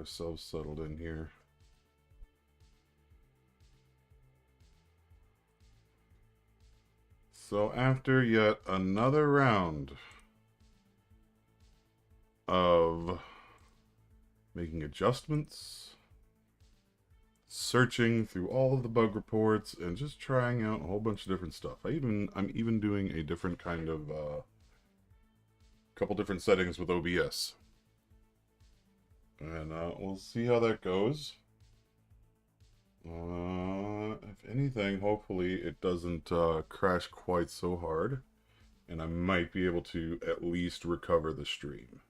ourselves settled in here. So after yet another round of making adjustments, searching through all of the bug reports, and just trying out a whole bunch of different stuff. I'm even doing a different kind of couple different settings with OBS. And we'll see how that goes. If anything, hopefully it doesn't crash quite so hard. And I might be able to at least recover the stream.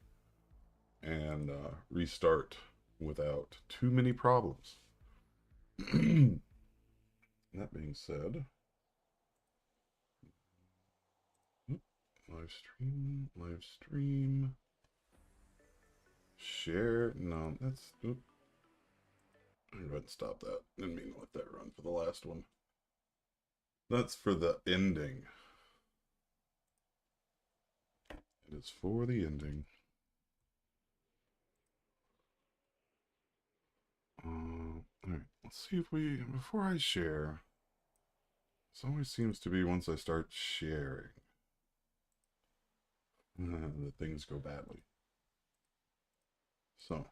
And restart without too many problems. That being said... live stream... Share, no, that's... Oop. I'm going to stop that. Didn't mean to let that run for the last one. That's for the ending. It is for the ending. Alright, let's see if we... Before I share... This always seems to be once I start sharing that things go badly. So...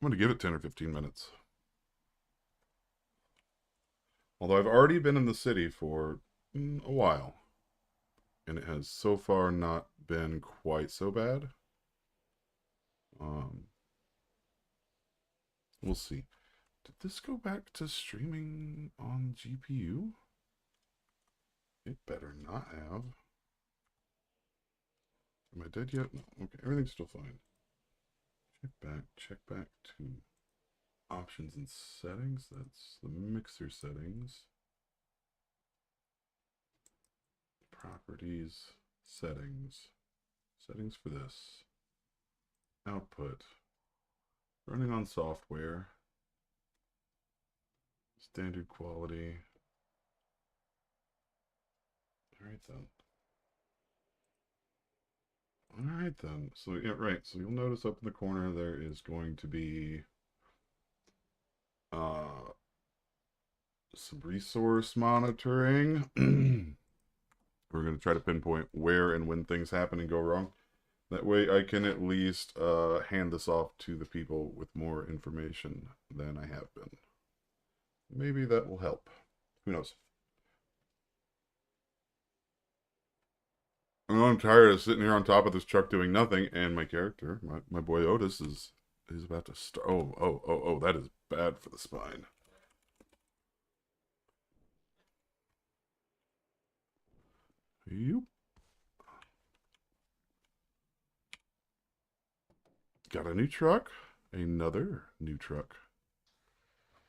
I'm going to give it 10 or 15 minutes. Although I've already been in the city for a while. And it has so far not been quite so bad. We'll see. Did this go back to streaming on GPU? It better not have. Am I dead yet? No. Okay, everything's still fine. Check back to options and settings. That's the mixer settings. Properties, settings. Settings for this. Output. Running on software. Standard quality. Alright then. Alright then. So, yeah, right. So you'll notice up in the corner there is going to be some resource monitoring. We're going to try to pinpoint where and when things happen and go wrong. That way I can at least hand this off to the people with more information than I have been. Maybe that will help. Who knows? I know I'm tired of sitting here on top of this truck doing nothing, and my character, my boy Otis, is about to start. Oh, that is bad for the spine. Yep. Got a new truck. Another new truck.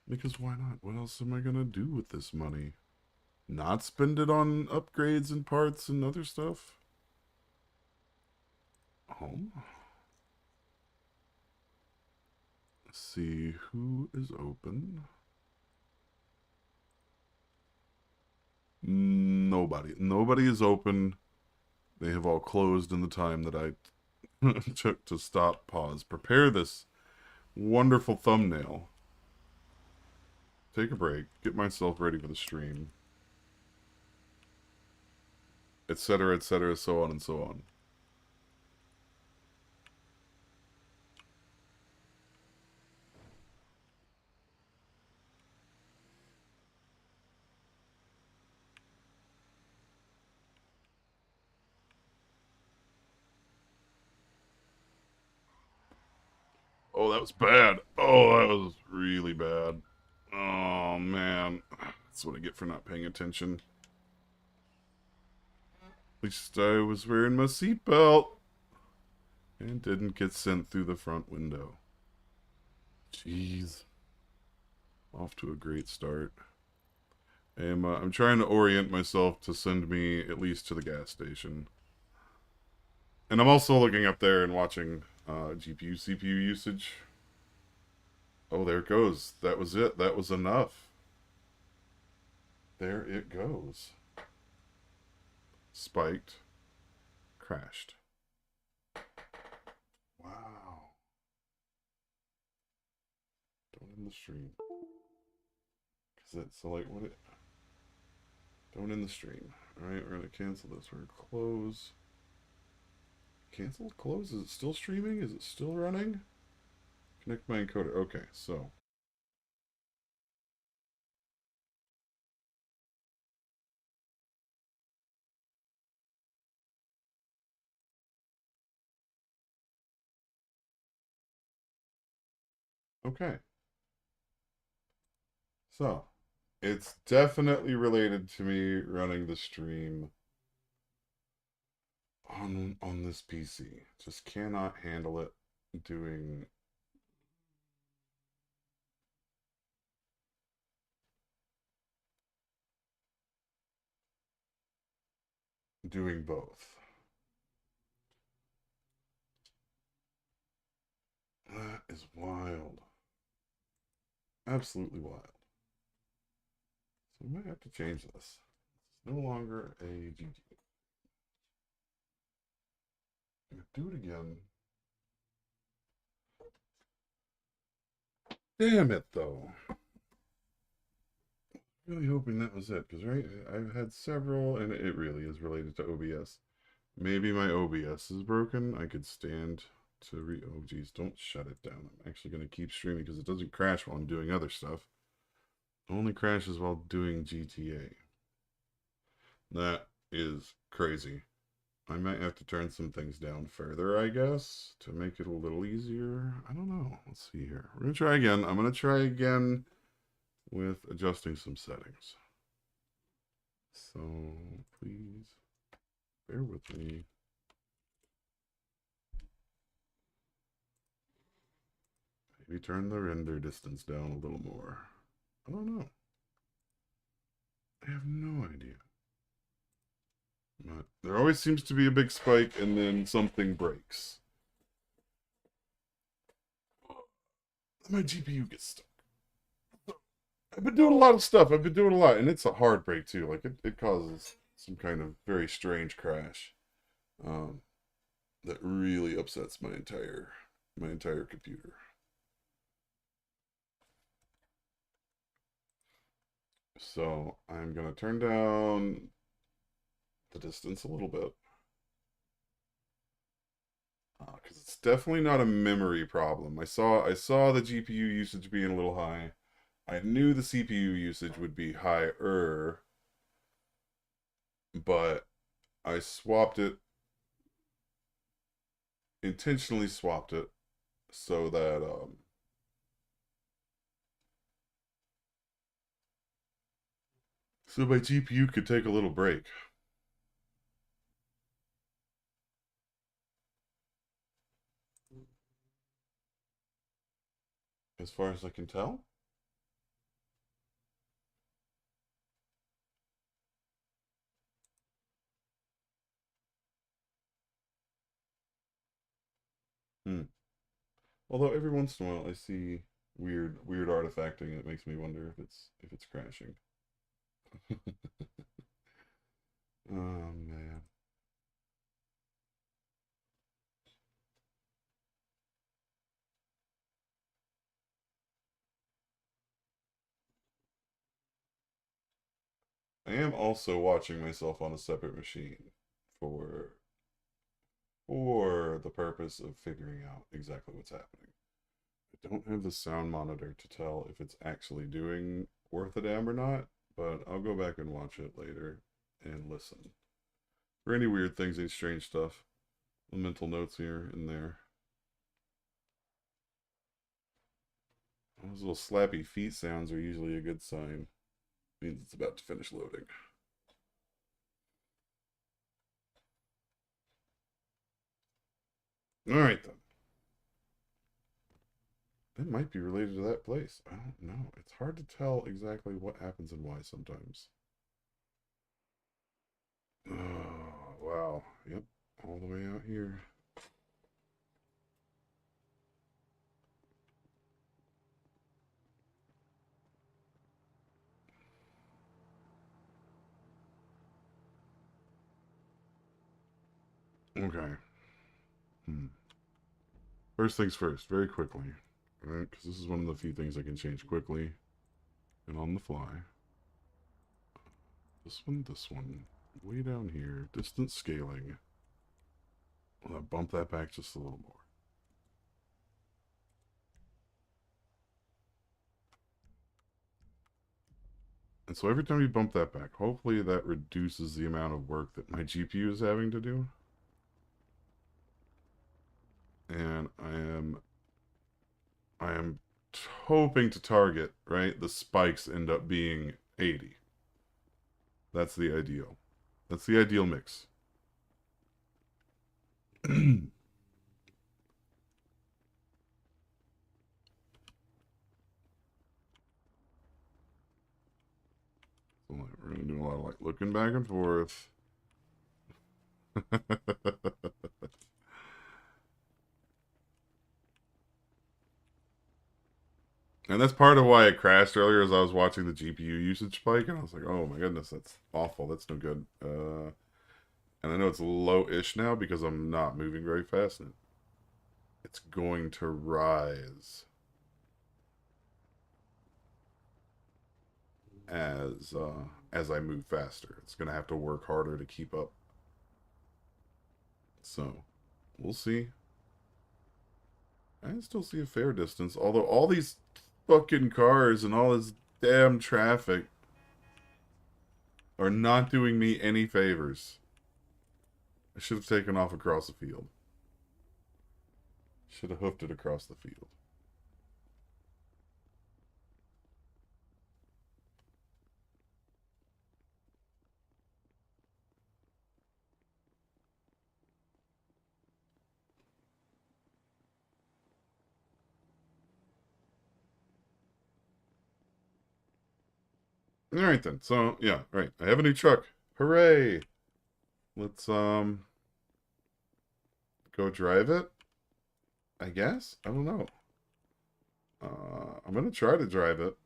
Because why not? What else am I going to do with this money? Not spend it on upgrades and parts and other stuff? Home. Let's see who is open. Nobody. Nobody is open. They have all closed in the time that I took to stop, pause, prepare this wonderful thumbnail. Take a break. Get myself ready for the stream. Etc., so on and so on. Oh, that was bad. Oh, that was really bad. Oh, man. That's what I get for not paying attention. At least I was wearing my seatbelt. And didn't get sent through the front window. Jeez. Off to a great start. I'm trying to orient myself to send me at least to the gas station. And I'm also looking up there and watching GPU, CPU usage. Oh, there it goes. That was it. That was enough. There it goes. Spiked. Crashed. Wow. End the stream. Cause it's so like what it. Don't end the stream. All right, we're gonna cancel this. We're gonna close. Cancel. Close. Is it still streaming? Is it still running? Connect my encoder. Okay, so. Okay. So, it's definitely related to me running the stream on this PC. Just cannot handle it doing doing both. That is wild. Absolutely wild. So we might have to change this. It's no longer a GG. Do it again. Damn it, though. Really hoping that was it, because right, I've had several, and it really is related to OBS. Maybe my OBS is broken. I could stand to oh geez, don't shut it down. I'm actually going to keep streaming because it doesn't crash while I'm doing other stuff. It only crashes while doing GTA. That is crazy. I might have to turn some things down further, I guess, to make it a little easier. I don't know. Let's see here. We're going to try again. I'm going to try again with adjusting some settings. So please bear with me. Maybe turn the render distance down a little more. I don't know. I have no idea. But there always seems to be a big spike and then something breaks. My GPU gets stuck. I've been doing a lot of stuff. I've been doing a lot, and it's a hard break too. Like it causes some kind of very strange crash that really upsets my entire computer. So I'm gonna turn down the distance a little bit because it's definitely not a memory problem. I saw the GPU usage being a little high. I knew the CPU usage would be higher, but I intentionally swapped it so that so my GPU could take a little break. As far as I can tell. Hmm. Although every once in a while I see weird artifacting. It makes me wonder if it's crashing. Oh man. I am also watching myself on a separate machine for the purpose of figuring out exactly what's happening. I don't have the sound monitor to tell if it's actually doing orthodam or not, but I'll go back and watch it later and listen for any weird things, any strange stuff. The mental notes here and there. Those little slappy feet sounds are usually a good sign. It means it's about to finish loading. All right then. It might be related to that place. I don't know. It's hard to tell exactly what happens and why sometimes. Oh, wow. Yep. All the way out here. Okay. Hmm. First things first, very quickly. Right, because this is one of the few things I can change quickly and on the fly. This one, way down here, distance scaling. I'll bump that back just a little more. And so every time you bump that back, hopefully that reduces the amount of work that my GPU is having to do. And I am hoping to target, right? The spikes end up being 80. That's the ideal. That's the ideal mix. So we're gonna do a lot of like looking back and forth. And that's part of why it crashed earlier as I was watching the GPU usage spike, and I was like, oh my goodness, that's awful. That's no good. And I know it's low-ish now because I'm not moving very fast, and it's going to rise as I move faster. It's gonna have to work harder to keep up. So we'll see. I still see a fair distance, although all these fucking cars and all this damn traffic are not doing me any favors. I should have taken off across the field. Should have hoofed it across the field. All right then. So yeah, right. I have a new truck. Hooray! Let's go drive it. I guess. I don't know. I'm gonna try to drive it.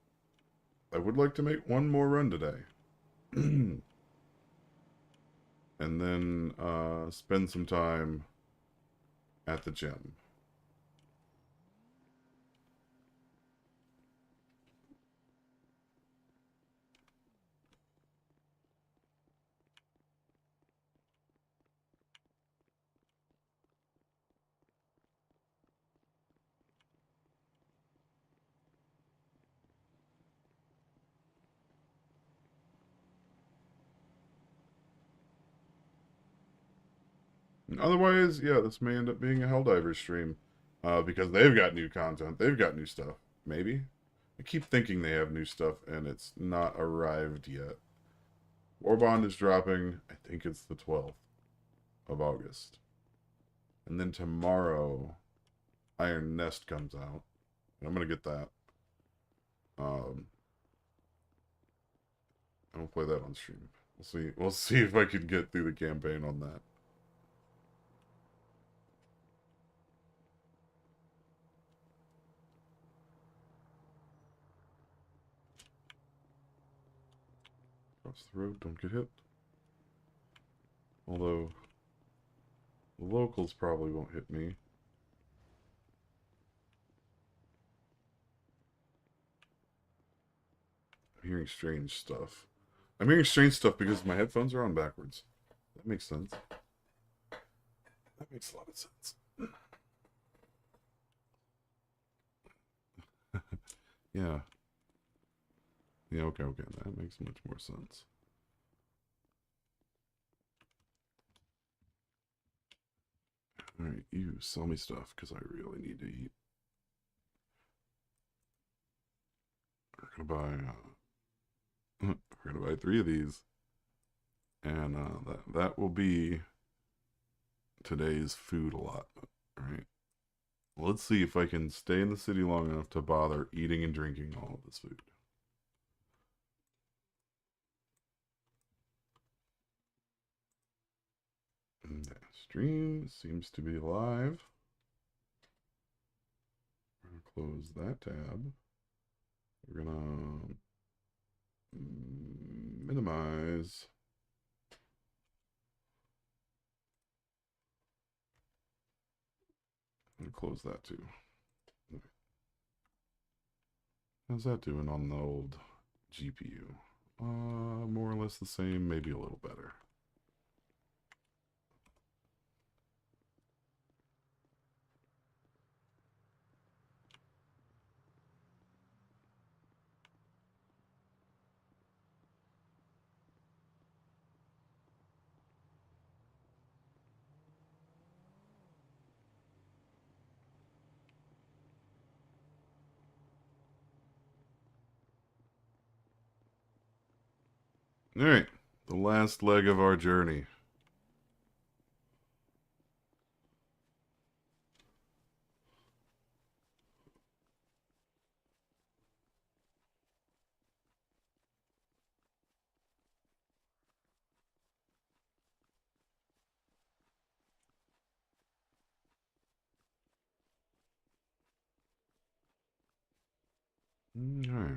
I would like to make one more run today, and then spend some time at the gym. Otherwise, yeah, this may end up being a Helldivers stream. Because they've got new content. They've got new stuff. Maybe. I keep thinking they have new stuff, and it's not arrived yet. Warbond is dropping, I think it's the 12th of August. And then tomorrow, Iron Nest comes out. And I'm going to get that. Um, I will play that on stream. We'll see. We'll see if I can get through the campaign on that. Cross the road, don't get hit. Although, the locals probably won't hit me. I'm hearing strange stuff. I'm hearing strange stuff because my headphones are on backwards. That makes sense. That makes a lot of sense. Yeah. Yeah, okay. That makes much more sense. Alright, you sell me stuff because I really need to eat. We're gonna buy 3 of these. And that will be today's food allotment. Alright. Let's see if I can stay in the city long enough to bother eating and drinking all of this food. The stream seems to be live. We're going to close that tab. We're going to minimize. I'm going to close that too. How's that doing on the old GPU? More or less the same, maybe a little better. All right, the last leg of our journey. All right.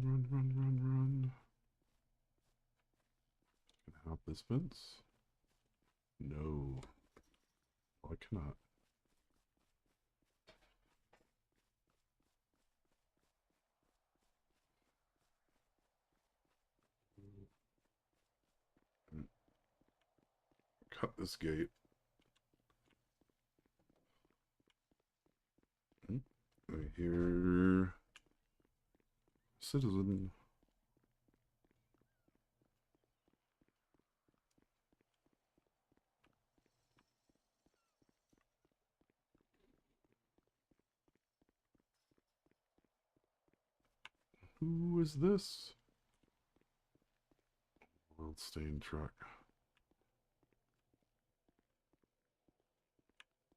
Run. Can I hop this fence? No. I cannot. Cut this gate. I hear citizen. Who is this? World stained truck.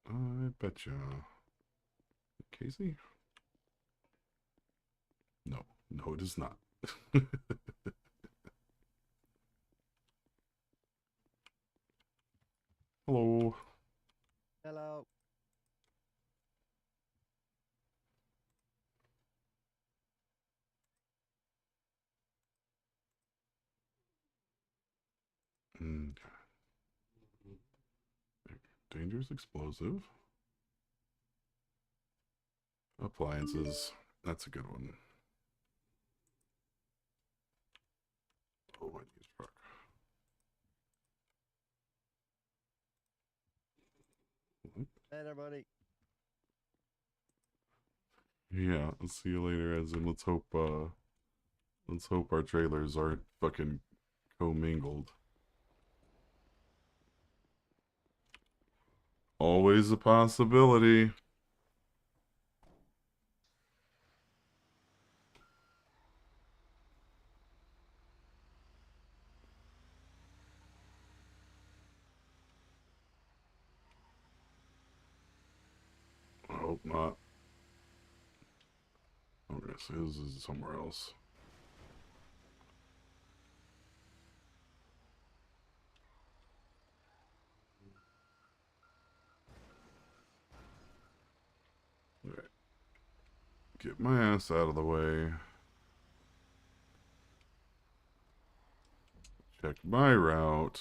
I betcha. Casey? No, it is not. Hello. Hello. Mm. Dangerous explosive. Appliances. That's a good one. Oh, I use truck. Later, buddy. Yeah, I'll see you later, as in let's hope our trailers aren't fucking commingled. Always a possibility. I hope not. Okay, so this is somewhere else. Alright. Get my ass out of the way. Check my route.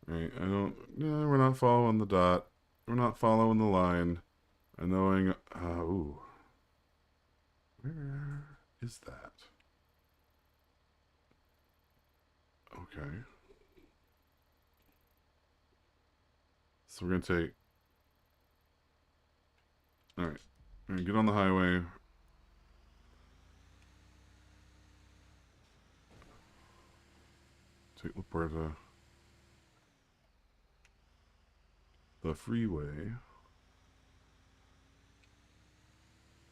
Right, I don't. No, we're not following the dot. We're not following the line. I knowing. Ooh. Where is that? Okay. So we're gonna take. All right. We're gonna get on the highway. Take Laporta. The freeway.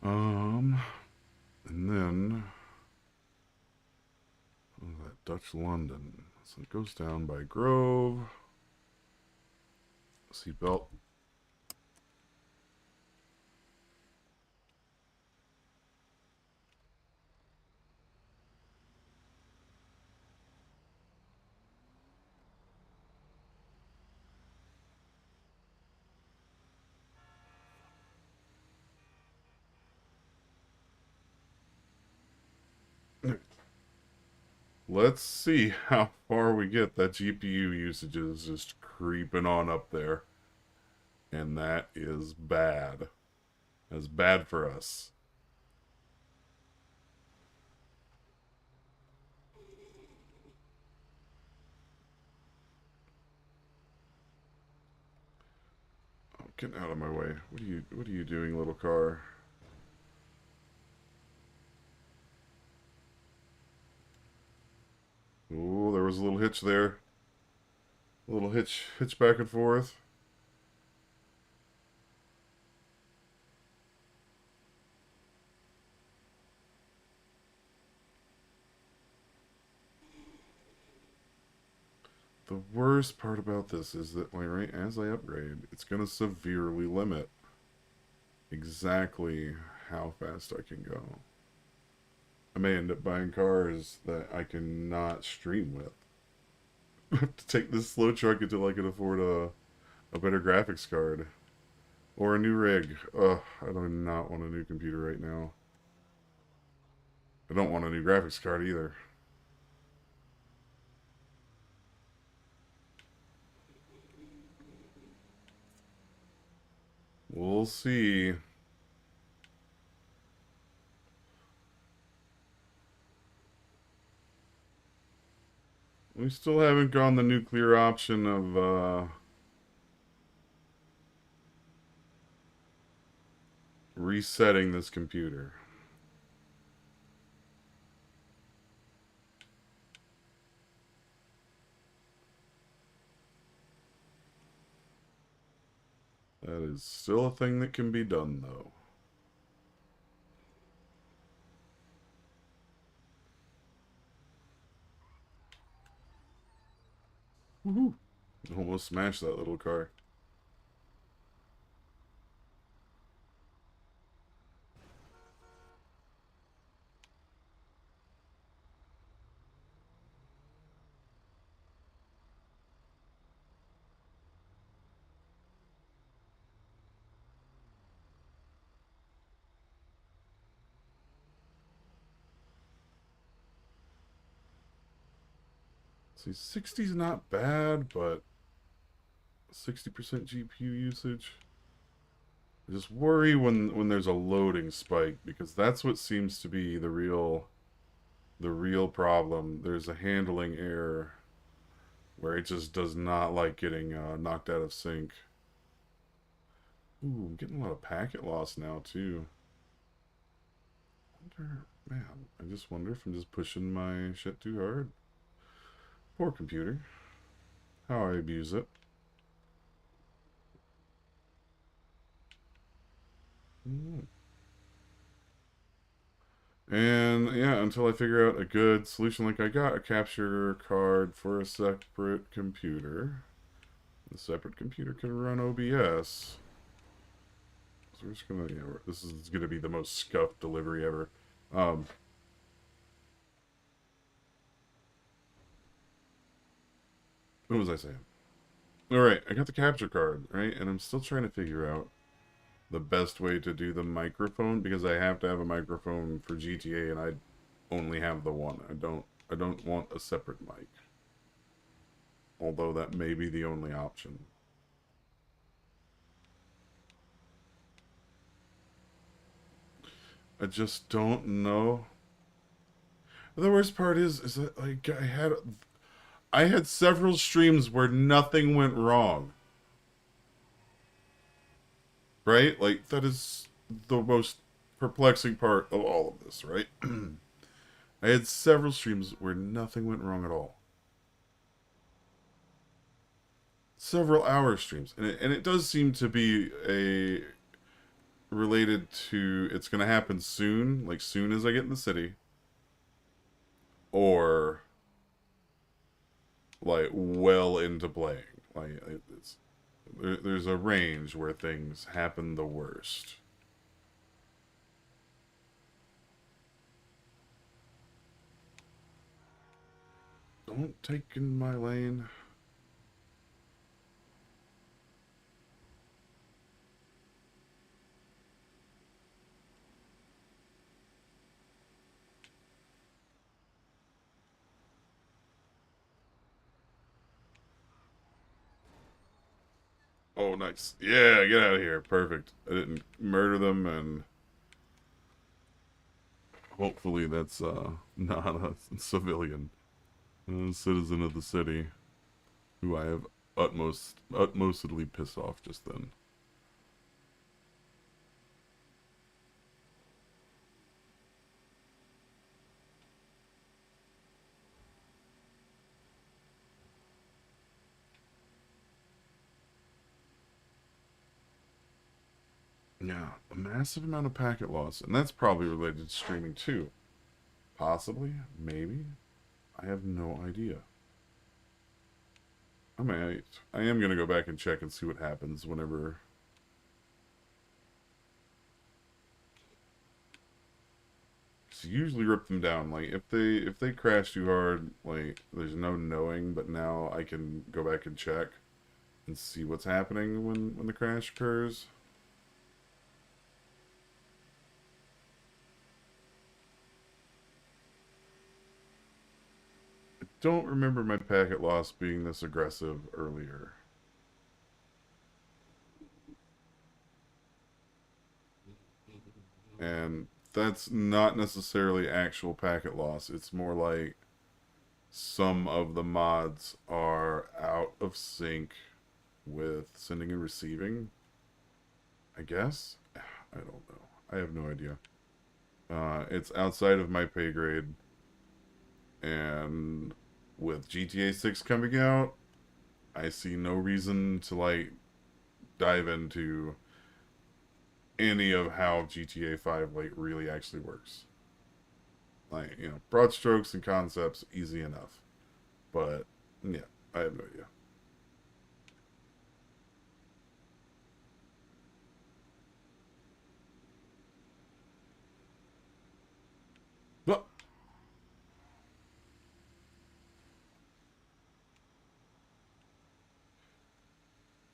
And then that Dutch London. So it goes down by Grove. Seatbelt. Let's see how far we get. That GPU usage is just creeping on up there. And that is bad. That's bad for us. Oh, get out of my way. What are you doing, little car? Oh, there was a little hitch there. A little hitch back and forth. The worst part about this is that, like, right as I upgrade, it's going to severely limit exactly how fast I can go. I may end up buying cars that I cannot stream with. To take this slow truck until I can afford a better graphics card. Or a new rig. Ugh, I do not want a new computer right now. I don't want a new graphics card either. We'll see. We still haven't gone the nuclear option of resetting this computer. That is still a thing that can be done, though. Woohoo! Almost smashed that little car. See, 60's not bad, but 60% GPU usage. I just worry when there's a loading spike, because that's what seems to be the real problem. There's a handling error where it just does not like getting knocked out of sync. Ooh, I'm getting a lot of packet loss now too. Man, I just wonder if I'm just pushing my shit too hard. Poor computer. How I abuse it. Mm. And yeah, until I figure out a good solution, like I got a capture card for a separate computer. The separate computer can run OBS. So we're just gonna, this is gonna be the most scuffed delivery ever. Um, what was I saying? All right, I got the capture card, right, and I'm still trying to figure out the best way to do the microphone, because I have to have a microphone for GTA, and I only have the one. I don't want a separate mic. Although that may be the only option. I just don't know. The worst part is that, like, I had several streams where nothing went wrong. Right? Like, that is the most perplexing part of all of this, right? I had several streams where nothing went wrong at all. Several hour streams. And it does seem to be a related to, it's going to happen soon, like soon as I get in the city, or like well into playing. Like, there's a range where things happen the worst. Don't take in my lane. Oh, nice. Yeah, get out of here. Perfect. I didn't murder them, and hopefully that's not a civilian, a citizen of the city who I have utmostly pissed off just then. Yeah, a massive amount of packet loss, and that's probably related to streaming too. Possibly, maybe. I have no idea. I am gonna go back and check and see what happens whenever. Cause you usually rip them down. Like if they crash too hard, like there's no knowing. But now I can go back and check and see what's happening when the crash occurs. I don't remember my packet loss being this aggressive earlier. And that's not necessarily actual packet loss. It's more like some of the mods are out of sync with sending and receiving, I guess. I don't know. I have no idea. It's outside of my pay grade, and with GTA 6 coming out, I see no reason to like dive into any of how GTA 5 like really actually works. Like, broad strokes and concepts easy enough. But yeah, I have no idea. But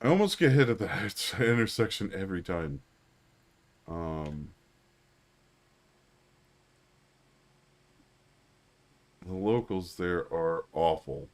I almost get hit at that intersection every time. Um, the locals there are awful.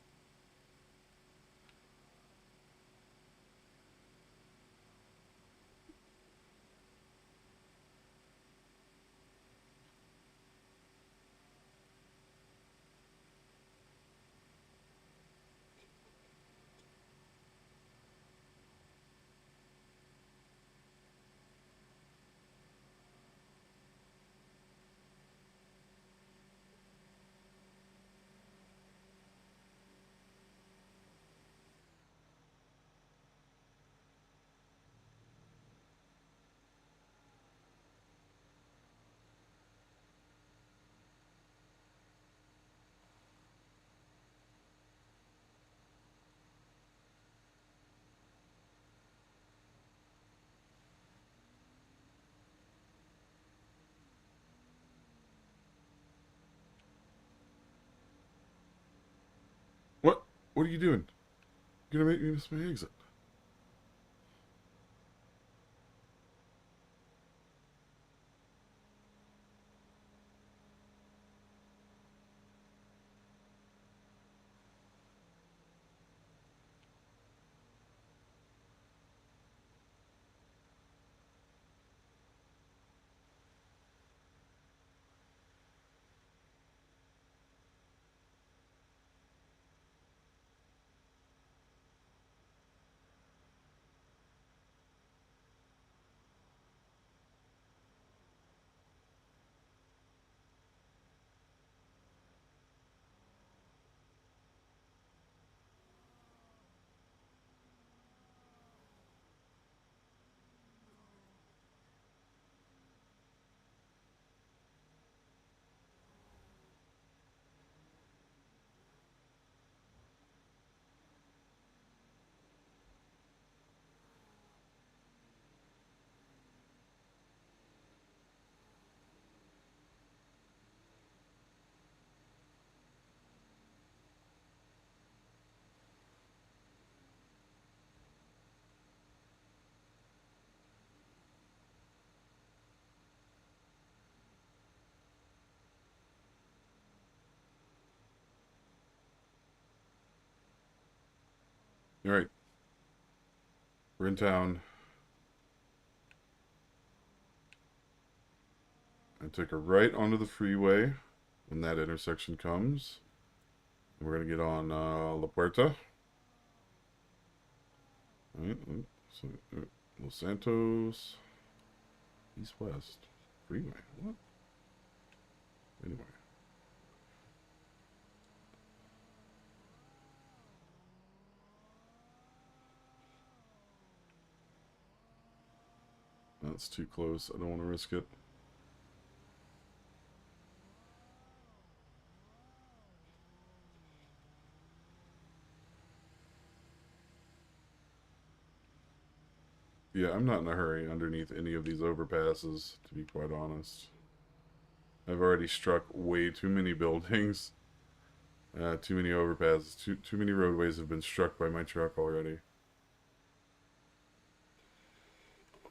What? What are you doing? You're gonna make me miss my exit. All right. We're in town. I take a right onto the freeway when that intersection comes. We're gonna get on La Puerta. Right, so, Los Santos, East West Freeway. What? Anyway, that's too close. I don't want to risk it. Yeah, I'm not in a hurry underneath any of these overpasses, to be quite honest. I've already struck way too many buildings. Too many overpasses. Too many roadways have been struck by my truck already.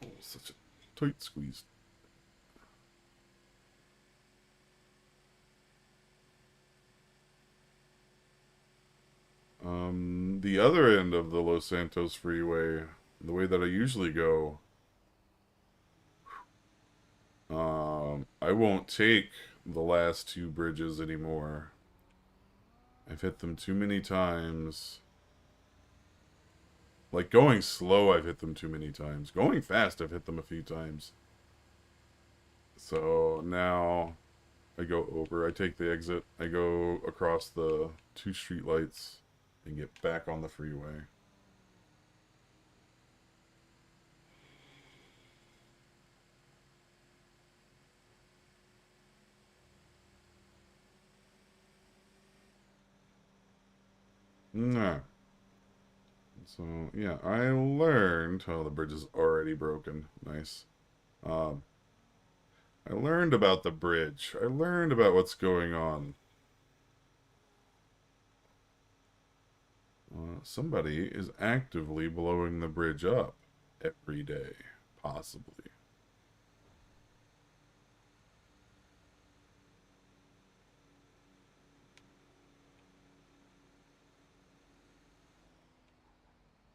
Oh, such a tight squeeze. The other end of the Los Santos Freeway, the way that I usually go, I won't take the last two bridges anymore. I've hit them too many times. Like going slow, I've hit them too many times. Going fast, I've hit them a few times. So now I go over. I take the exit. I go across the two street lights and get back on the freeway. Nah. So yeah, I learned. Oh, the bridge is already broken. Nice. Um, I learned about the bridge. I learned about what's going on. Somebody is actively blowing the bridge up every day, possibly.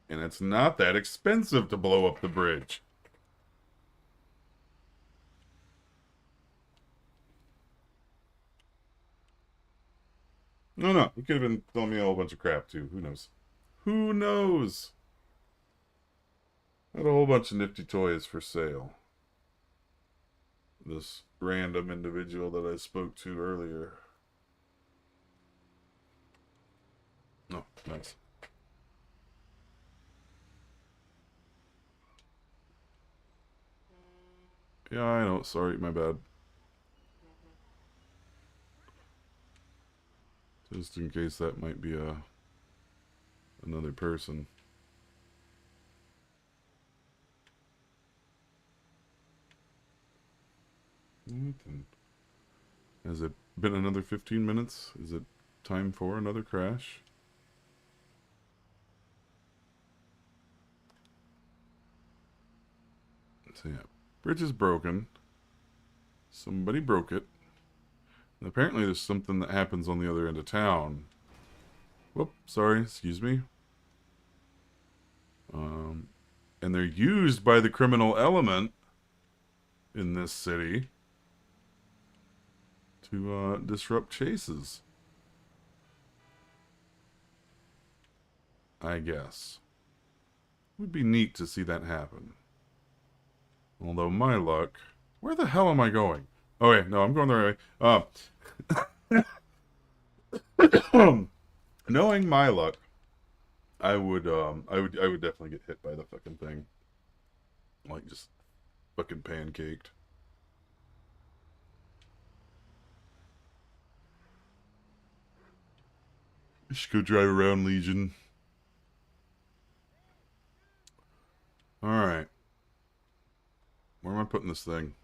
And it's not that expensive to blow up the bridge. No, no, he could have been telling me a whole bunch of crap too. Who knows? Who knows? Had a whole bunch of nifty toys for sale. This random individual that I spoke to earlier. Oh, nice. Yeah, I know. Sorry, my bad. Just in case that might be another person. Has it been another 15 minutes? Is it time for another crash? So yeah, bridge is broken. Somebody broke it. And apparently there's something that happens on the other end of town. Whoop, sorry, excuse me. And they're used by the criminal element in this city to disrupt chases. I guess. Would be neat to see that happen. Although my luck, where the hell am I going? Oh wait, no, I'm going the right way. Knowing my luck, I would definitely get hit by the fucking thing, like just fucking pancaked. Just go drive around, Legion. All right, where am I putting this thing?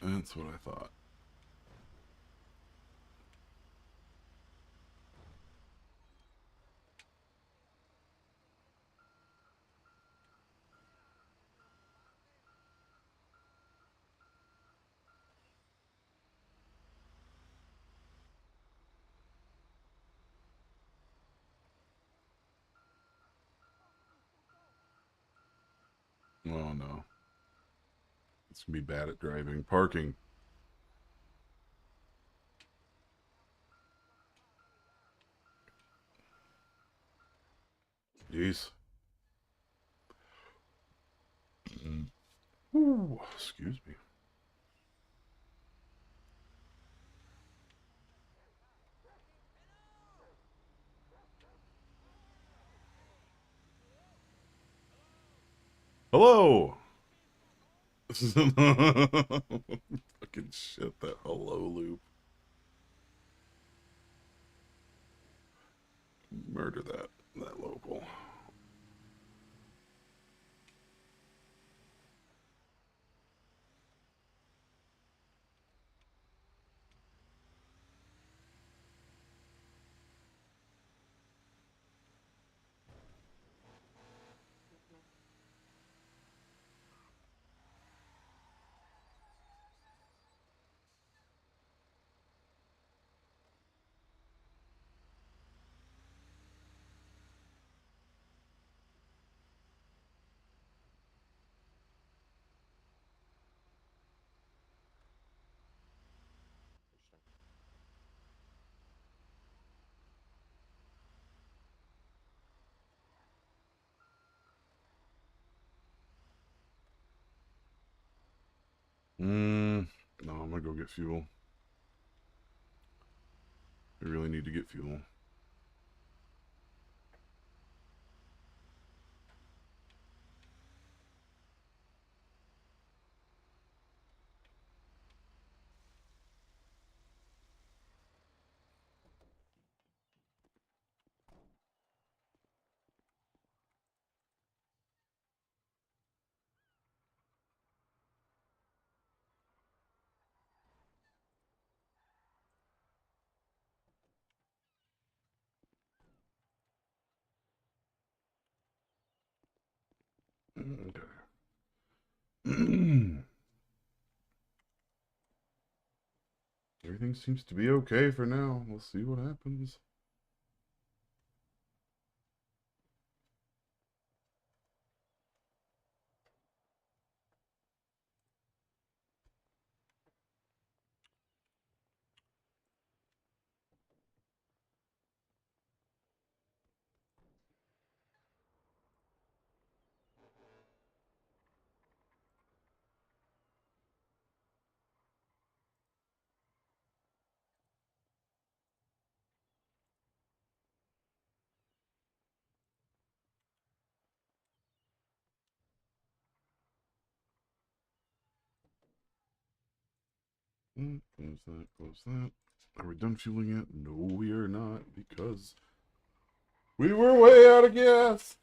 That's what I thought. Oh no. It's gonna be bad at driving. Parking. Jeez. Ooh, excuse me. Hello. Fucking shit, that hello loop. Murder that local. No, I'm gonna go get fuel. I really need to get fuel. Okay. Everything seems to be okay for now. We'll see what happens. Close that, close that. Are we done fueling yet? No, we are not, because we were way out of gas.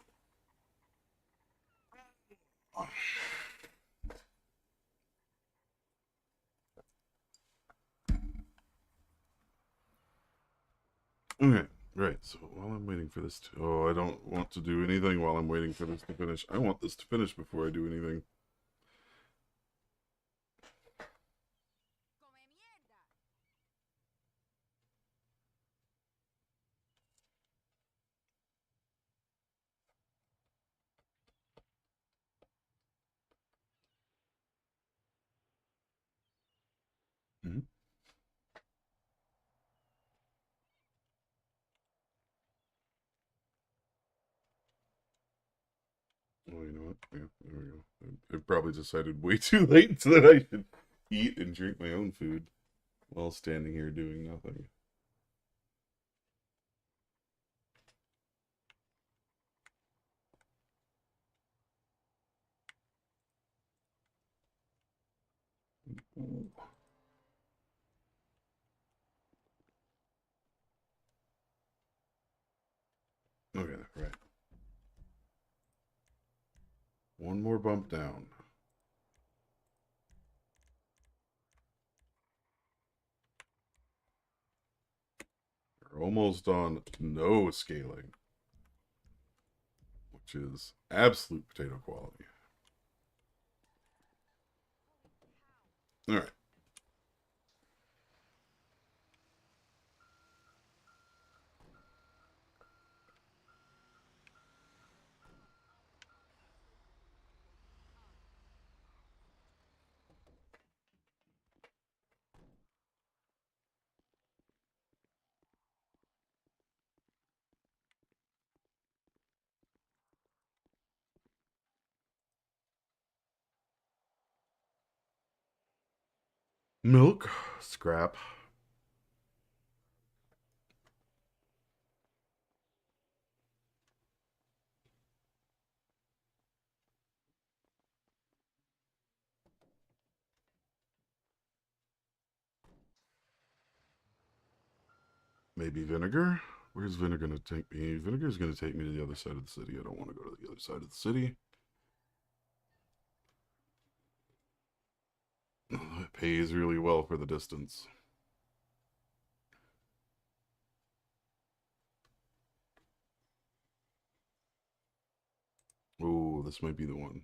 Okay, right. So while I'm waiting for this to... Oh, I don't want to do anything while I'm waiting for this to finish. I want this to finish before I do anything. Mm-hmm. Oh, you know what? Yeah, there we go. I probably decided way too late so that I should eat and drink my own food while standing here doing nothing. Ooh. Okay, right. One more bump down. We're almost on no scaling, which is absolute potato quality. All right. Milk, scrap. Maybe vinegar. Where's vinegar going to take me? Vinegar's going to take me to the other side of the city. I don't want to go to the other side of the city. It pays really well for the distance. Oh, this might be the one.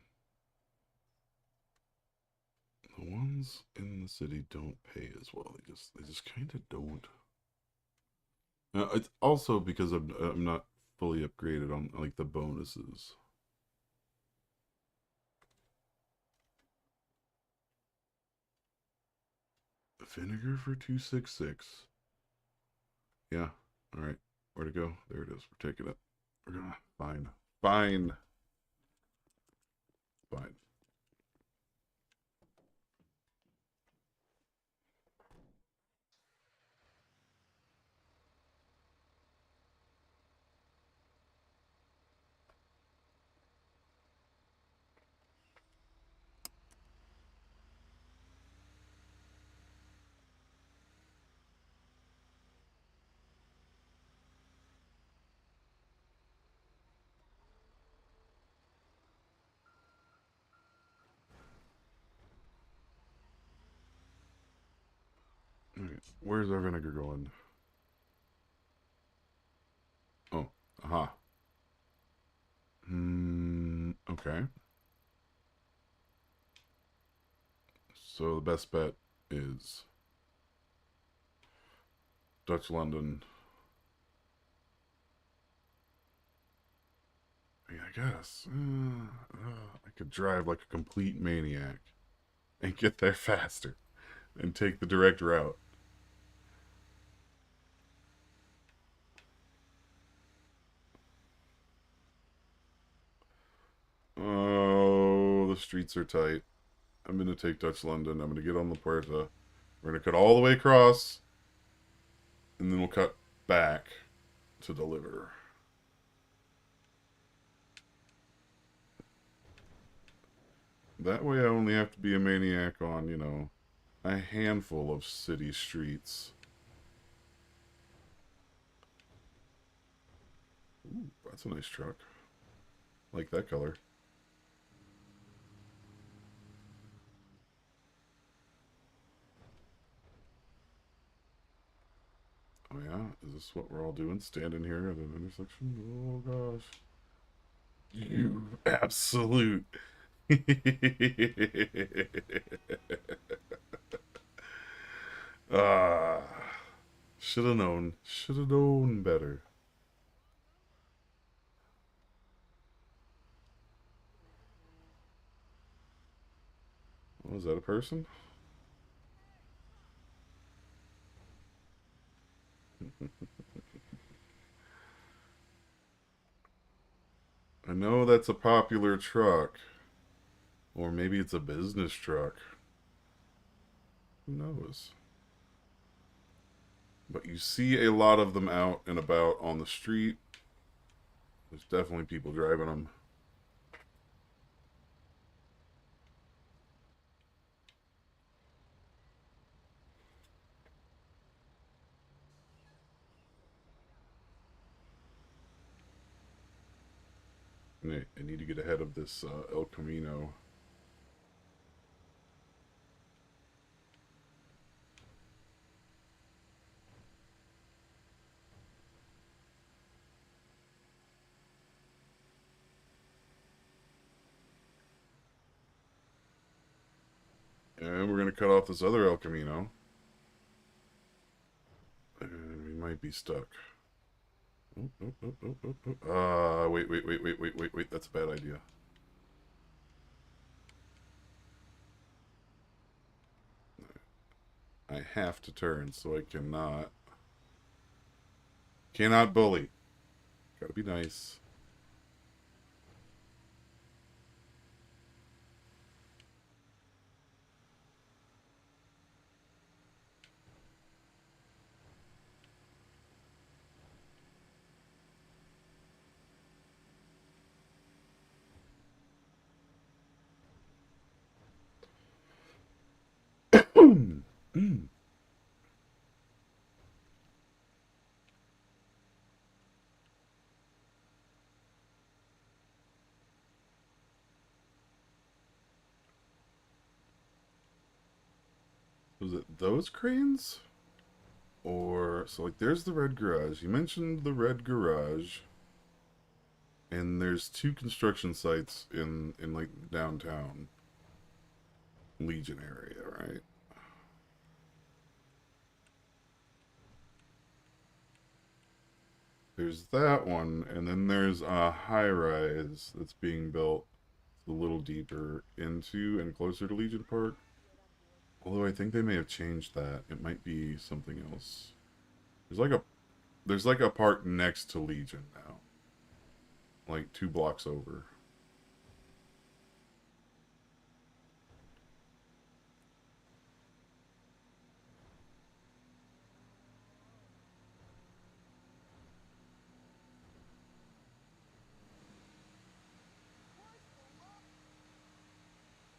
The ones in the city don't pay as well. They just kind of don't. It's also because I'm not fully upgraded on like the bonuses. Vinegar for 266. Yeah. All right. Where to go? There it is. We're taking it. We're gonna fine. Fine. Fine. All right. Where's our vinegar going? Oh, aha. Okay. So the best bet is Dutch London. I mean, I guess I could drive like a complete maniac and get there faster and take the direct route. Oh, the streets are tight. I'm gonna take Dutch London. I'm gonna get on the Puerta. We're gonna cut all the way across, and then we'll cut back to deliver. That way, I only have to be a maniac on, a handful of city streets. Ooh, that's a nice truck. Like that color. Oh yeah, is this what we're all doing? Standing here at an intersection? Oh gosh. You absolute. Ah, should have known. Should have known better. Oh, is that a person? I know that's a popular truck. Or maybe it's a business truck. Who knows? But you see a lot of them out and about on the street. There's definitely people driving them. And I need to get ahead of this El Camino. And we're going to cut off this other El Camino. And we might be stuck. Oh, oh, oh, oh, oh, oh. Wait. That's a bad idea. I have to turn, so I cannot bully. Gotta be nice. Was it those cranes? Or, so like there's the red garage. You mentioned the red garage. And there's two construction sites in like downtown Legion area, right? There's that one, and then there's a high rise that's being built a little deeper into and closer to Legion Park. Although I think they may have changed that. It might be something else. There's like a there's like a park next to Legion now. Like 2 blocks over.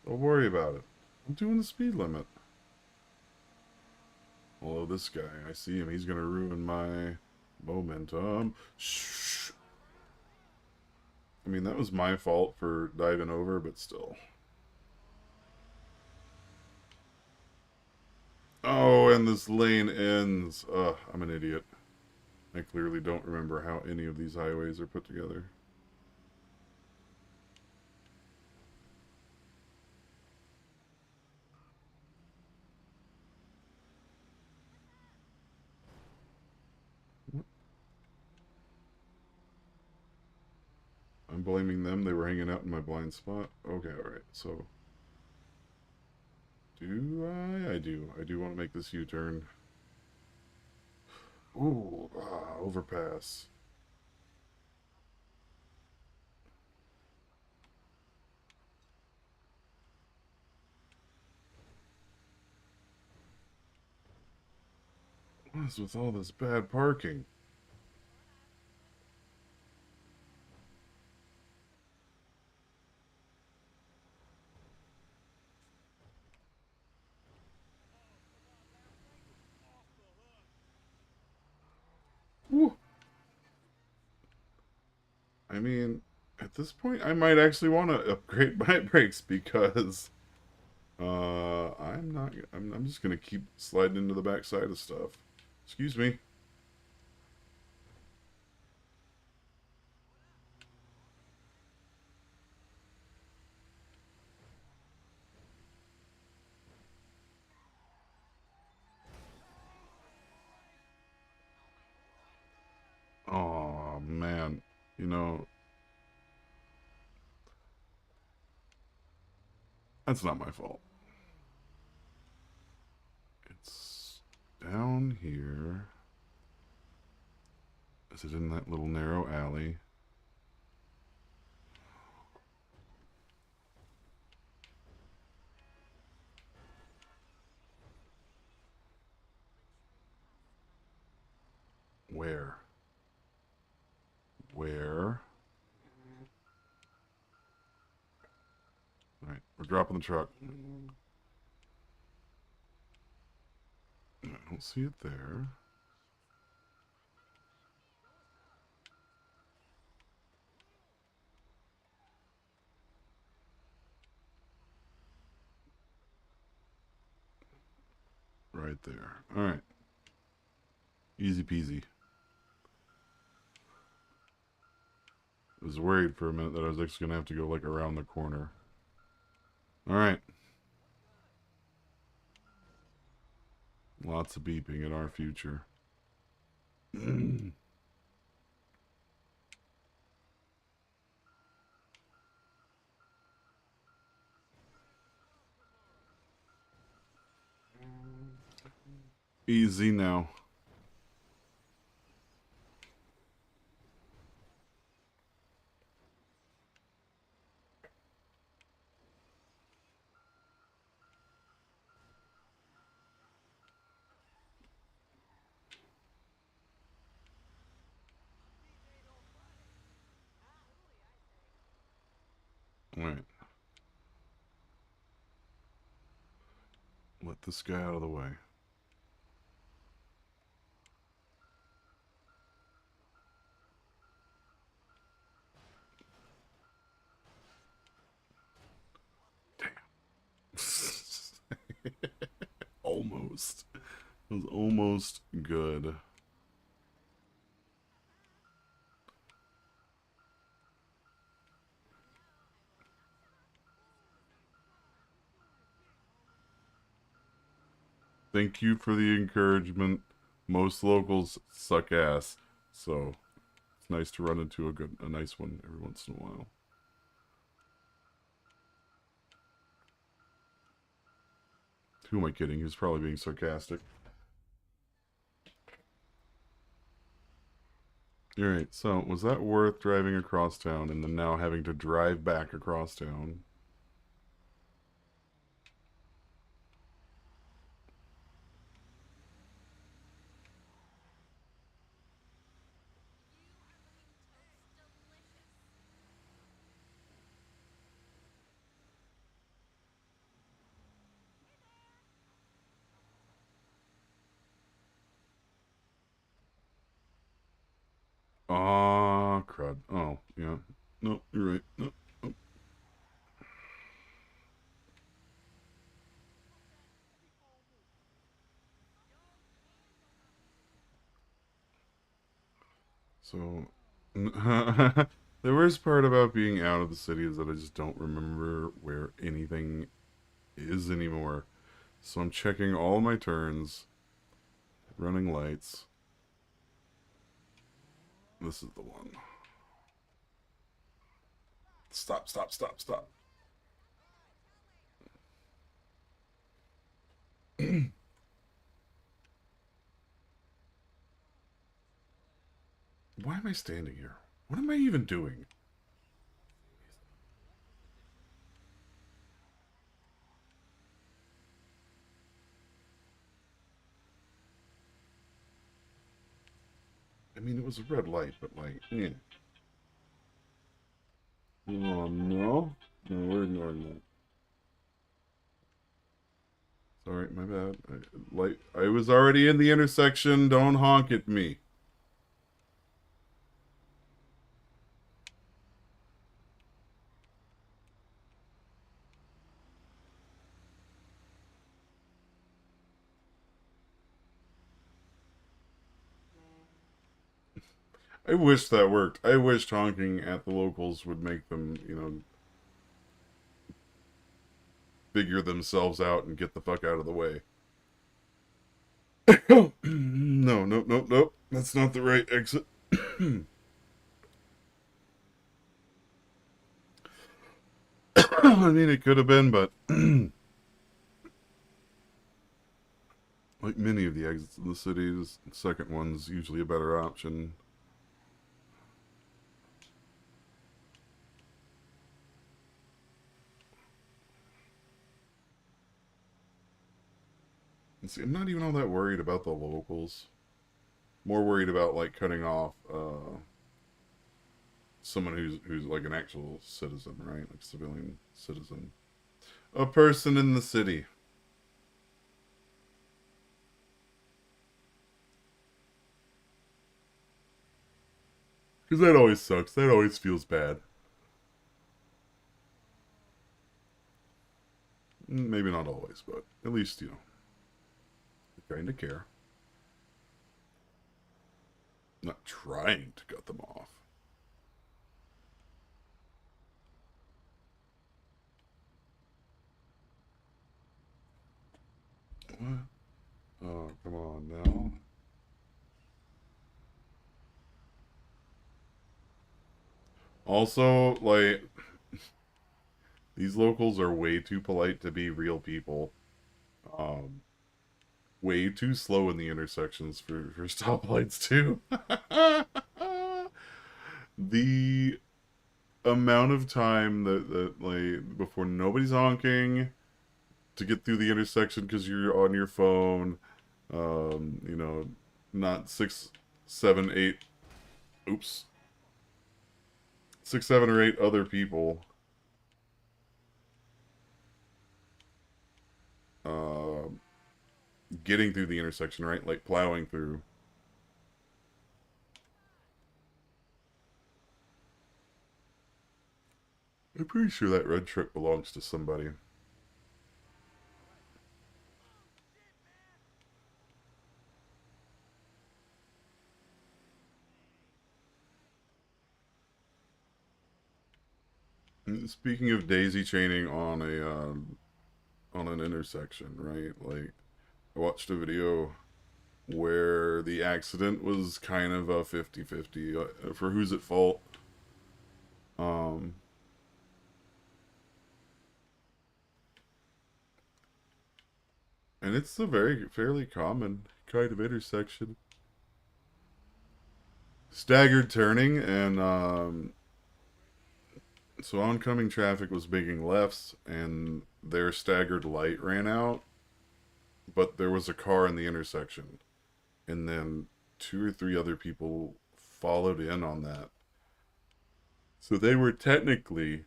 Don't worry about it. I'm doing the speed limit. Although this guy, I see him, he's gonna ruin my momentum. Shh. I mean, that was my fault for diving over, but still. Oh, and this lane ends. Ugh, I'm an idiot. I clearly don't remember how any of these highways are put together. I'm blaming them. They were hanging out in my blind spot. Okay, alright. So, do I? I do. I do want to make this U-turn. Ooh, overpass. What is with all this bad parking? Woo. I mean, at this point, I might actually want to upgrade my brakes because I'm not. I'm just gonna keep sliding into the backside of stuff. Excuse me. Oh man, you know that's not my fault. It's down here. Is it in that little narrow alley? Where? Where? All right, we're dropping the truck. I don't see it there. Right there. All right. Easy peasy. I was worried for a minute that I was actually going to have to go like around the corner. All right. Lots of beeping in our future. Easy now. All right. Let this guy out of the way. Damn. Almost. It was almost good. Thank you for the encouragement. Most locals suck ass, so it's nice to run into a nice one every once in a while. Who am I kidding? He's probably being sarcastic. Alright, so was that worth driving across town and then now having to drive back across town? Ah, crud. Oh, yeah. No, you're right. No. Oh. So, the worst part about being out of the city is that I just don't remember where anything is anymore. So I'm checking all my turns, running lights. This is the one. Stop, stop, stop, stop. Why am I standing here? What am I even doing? I mean, it was a red light, but like, eh. Oh, no. No, we're ignoring that. Sorry, my bad. I was already in the intersection. Don't honk at me. I wish that worked. I wish honking at the locals would make them, figure themselves out and get the fuck out of the way. No, nope, nope, nope. That's not the right exit. I mean, it could have been, but like many of the exits in the cities, the second one's usually a better option. And see, I'm not even all that worried about the locals. More worried about like cutting off someone who's like an actual citizen, right? Like civilian citizen, a person in the city. Because that always sucks. That always feels bad. Maybe not always, but at least kind of care. Not trying to cut them off. What? Oh, come on now. Also, like, these locals are way too polite to be real people. Um, Way too slow in the intersections for stoplights, too. The amount of time that, like, before nobody's honking to get through the intersection because you're on your phone, um, you know, not six, seven, eight, oops, six, seven, or eight other people uh, getting through the intersection, right? Like plowing through. I'm pretty sure that red truck belongs to somebody. Speaking of daisy chaining on an intersection, right? Like I watched a video where the accident was kind of a 50-50 for who's at fault. Um, and it's a very fairly common kind of intersection. Staggered turning, and so oncoming traffic was making lefts, and their staggered light ran out, but there was a car in the intersection, and then two or three other people followed in on that. So they were technically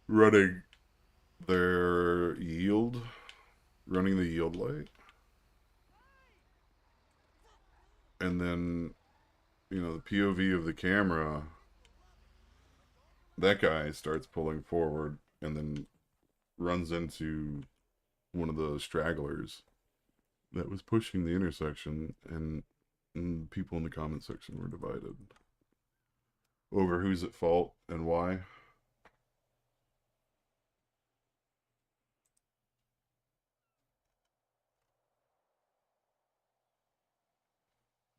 running their yield, running the yield light, and then the POV of the camera, that guy starts pulling forward and then runs into one of the stragglers that was pushing the intersection, and people in the comment section were divided over who's at fault and why.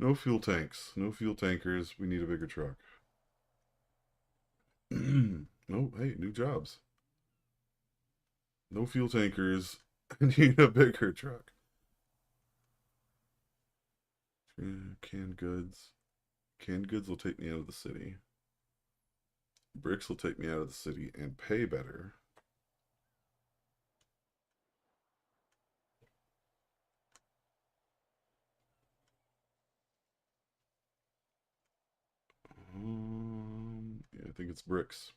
No fuel tanks, no fuel tankers. We need a bigger truck. No, hey, new jobs. No fuel tankers. Need a bigger truck. Canned goods. Canned goods will take me out of the city. Bricks will take me out of the city and pay better. Yeah, I think it's bricks.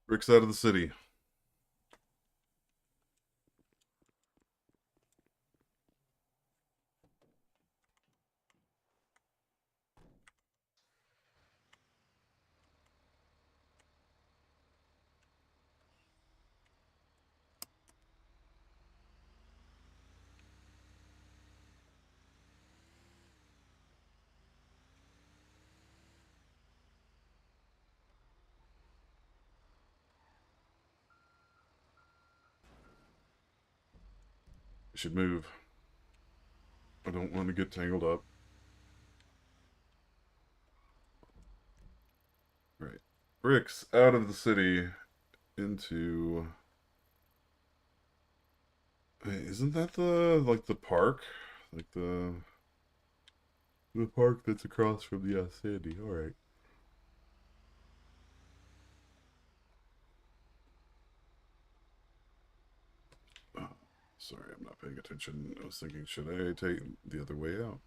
Bricks out of the city. I should move. I don't want to get tangled up. Right. Bricks out of the city into. Hey, isn't that the park? Like the park that's across from the Sandy. All right. Oh, sorry, I'm not paying attention. I was thinking, should I take the other way out?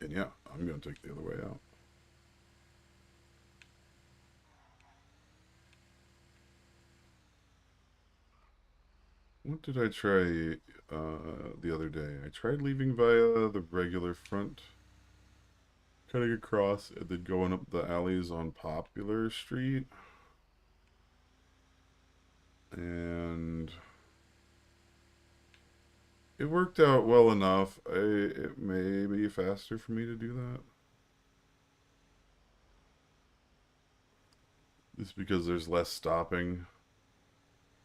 And yeah, I'm gonna take the other way out. What did I try the other day? I tried leaving via the regular front, cutting across, and then going up the alleys on Popular Street. And it worked out well enough. It may be faster for me to do that. Just because there's less stopping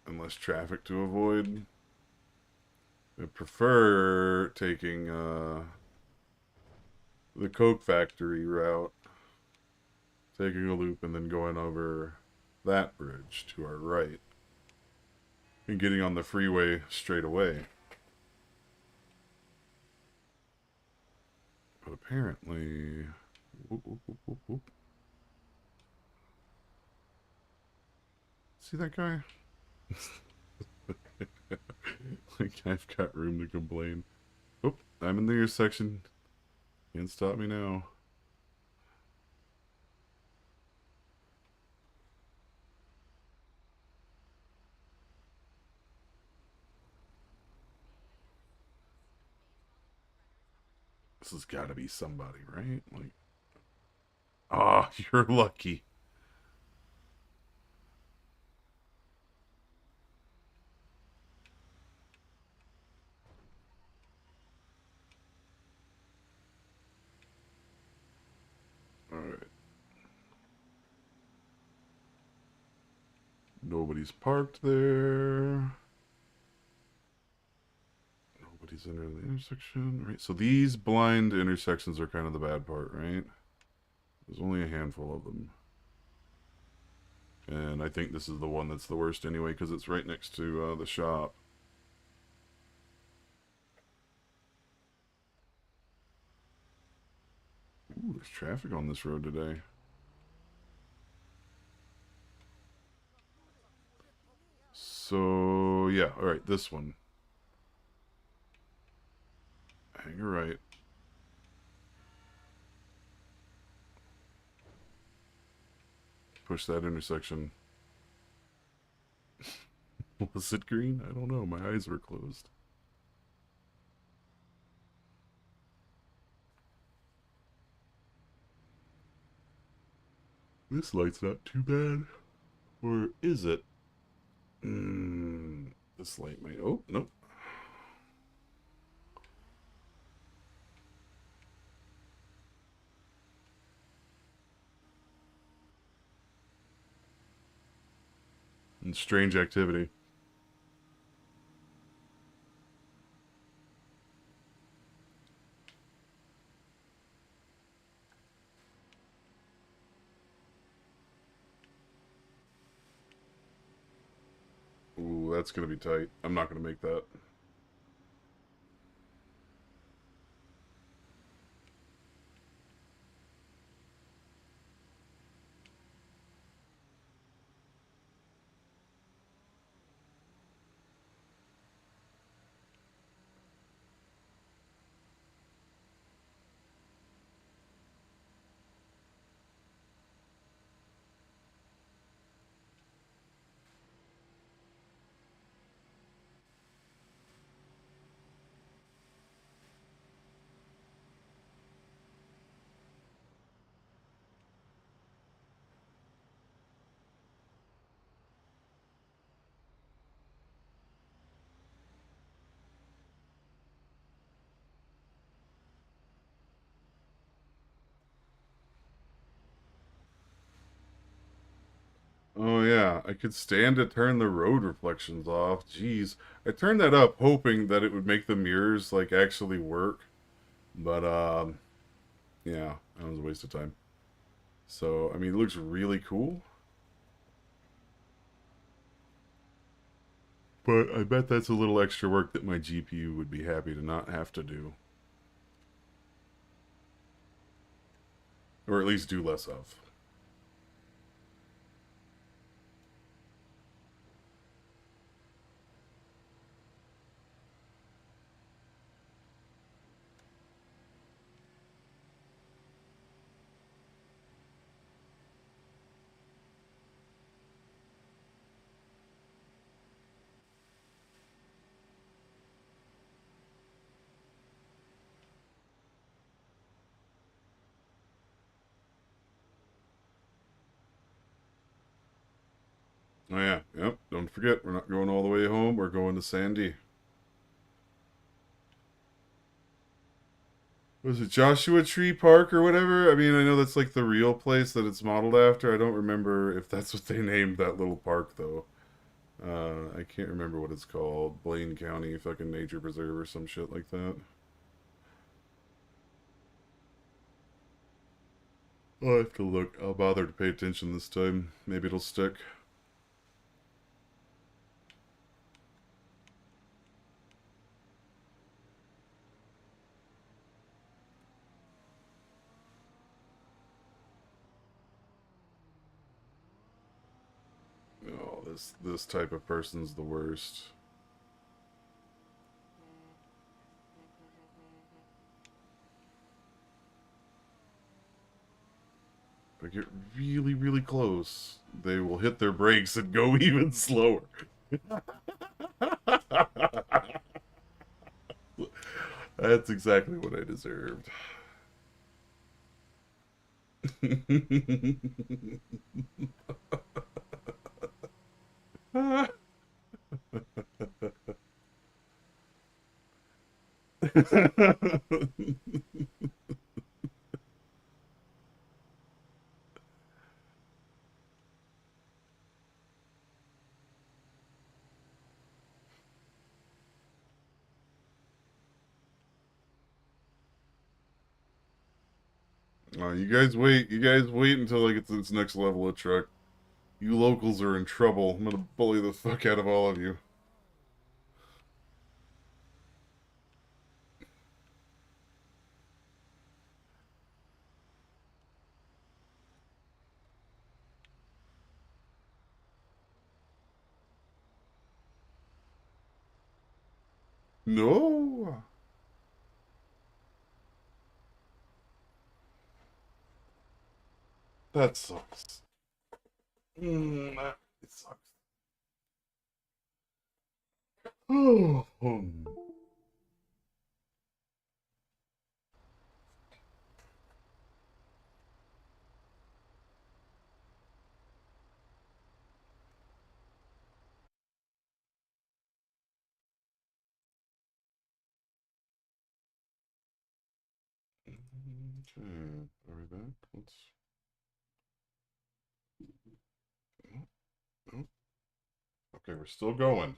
and less traffic to avoid. I prefer taking the Coke Factory route, taking a loop and then going over that bridge to our right and getting on the freeway straight away. But apparently, whoop, whoop, whoop, whoop, whoop. See that guy? Like I've got room to complain. Oh, I'm in the intersection. Can't stop me now. This has got to be somebody, right? Like, ah, oh, you're lucky. All right. Nobody's parked there. Nobody's entering the intersection. Right. So these blind intersections are kind of the bad part, right? There's only a handful of them. And I think this is the one that's the worst anyway, because it's right next to the shop. Ooh, there's traffic on this road today. So, yeah, alright, this one. Hang a right. Push that intersection. Was it green? I don't know. My eyes were closed. This light's not too bad. Or is it? This light might. Oh, nope. And strange activity. Ooh, that's gonna be tight. I'm not gonna make that. Oh yeah, I could stand to turn the road reflections off. Jeez, I turned that up hoping that it would make the mirrors like actually work, but yeah, that was a waste of time. So I mean, it looks really cool, but I bet that's a little extra work that my GPU would be happy to not have to do, or at least do less of. Oh yeah, yep. Don't forget, we're not going all the way home. We're going to Sandy. Was it Joshua Tree Park or whatever? I mean, I know that's like the real place that it's modeled after. I don't remember if that's what they named that little park though. I can't remember what it's called. Blaine County fucking nature preserve or some shit like that. I'll have to look. I'll bother to pay attention this time. Maybe it'll stick. Oh, this type of person's the worst. If I get really, really close, they will hit their brakes and go even slower. That's exactly what I deserved. You guys wait. You guys wait until I get to this next level of truck. You locals are in trouble. I'm gonna bully the fuck out of all of you. No! That sucks. It sucks. Oh. Okay, are we back? Let's. Oh, okay, we're still going.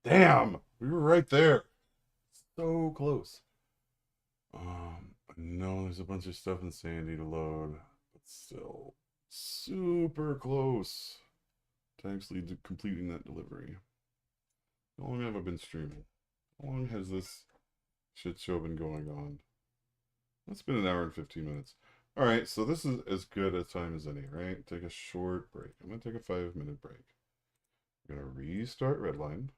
Damn! We were right there. So close. I know there's a bunch of stuff in Sandy to load, but still super close to actually completing that delivery. How long have I been streaming? How long has this shit show been going on? It's been an hour and 15 minutes. All right, so this is as good a time as any, right? Take a short break. I'm going to take a 5-minute break. I'm going to restart Redline.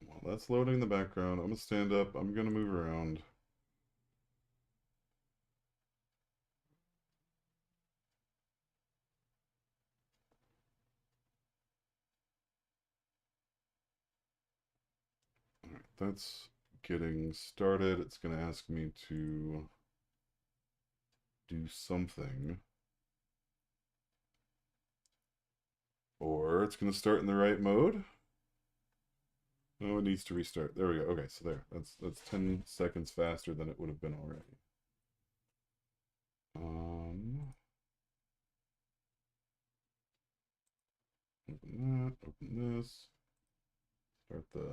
While that's loading in the background, I'm going to stand up. I'm going to move around. All right, that's getting started. It's going to ask me to do something. Or it's going to start in the right mode. No, it needs to restart. There we go. Okay, so there. That's 10 seconds faster than it would have been already. Open that, open this. Start the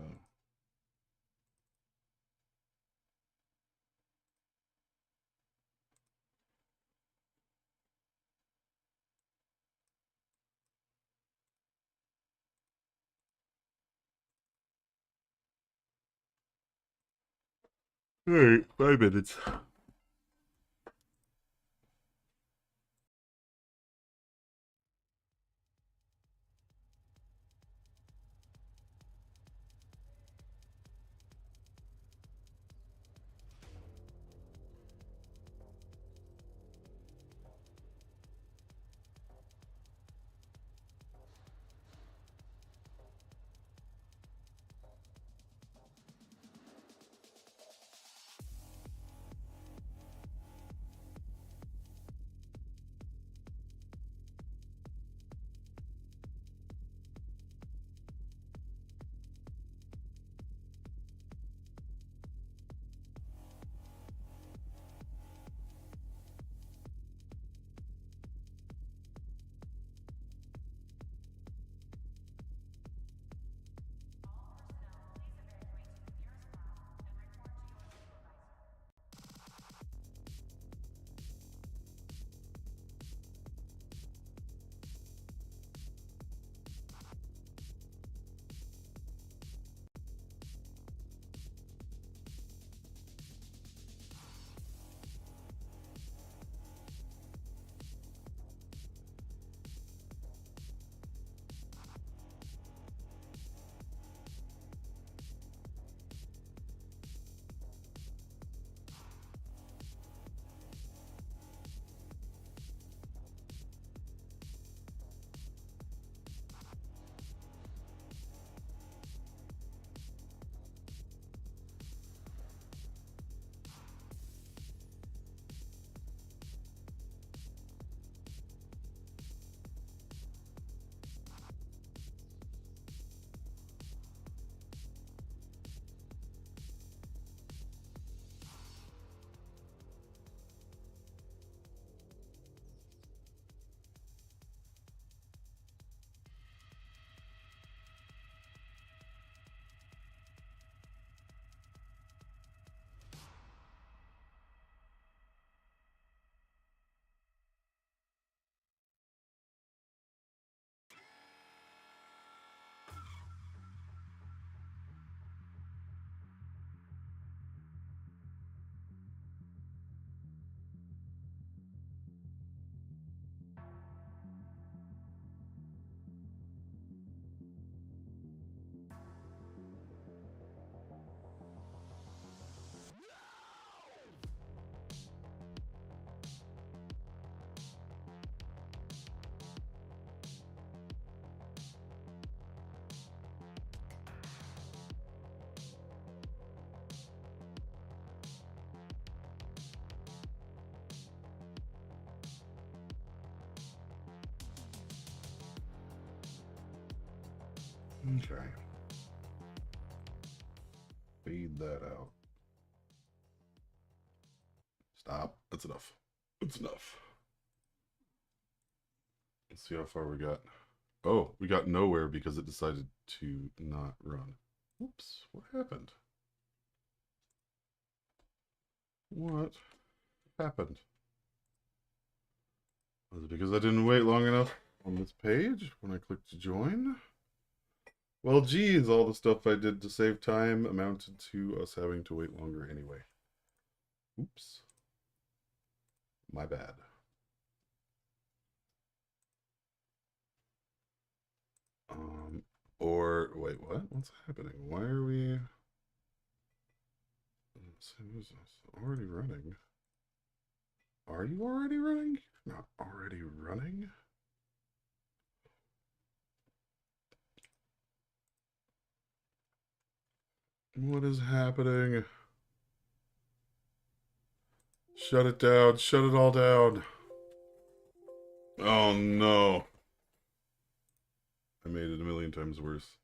All right, 5 minutes. Okay. Fade that out. Stop. That's enough. That's enough. Let's see how far we got. Oh, we got nowhere because it decided to not run. Oops, what happened? What happened? Was it because I didn't wait long enough on this page when I clicked to join? Well, geez, all the stuff I did to save time amounted to us having to wait longer anyway. Oops. My bad. Um, or, wait, what? What's happening? Why are we... Who's already running? Are you already running? Not already running? What is happening? Shut it down. Shut it all down. Oh no. I made it a million times worse.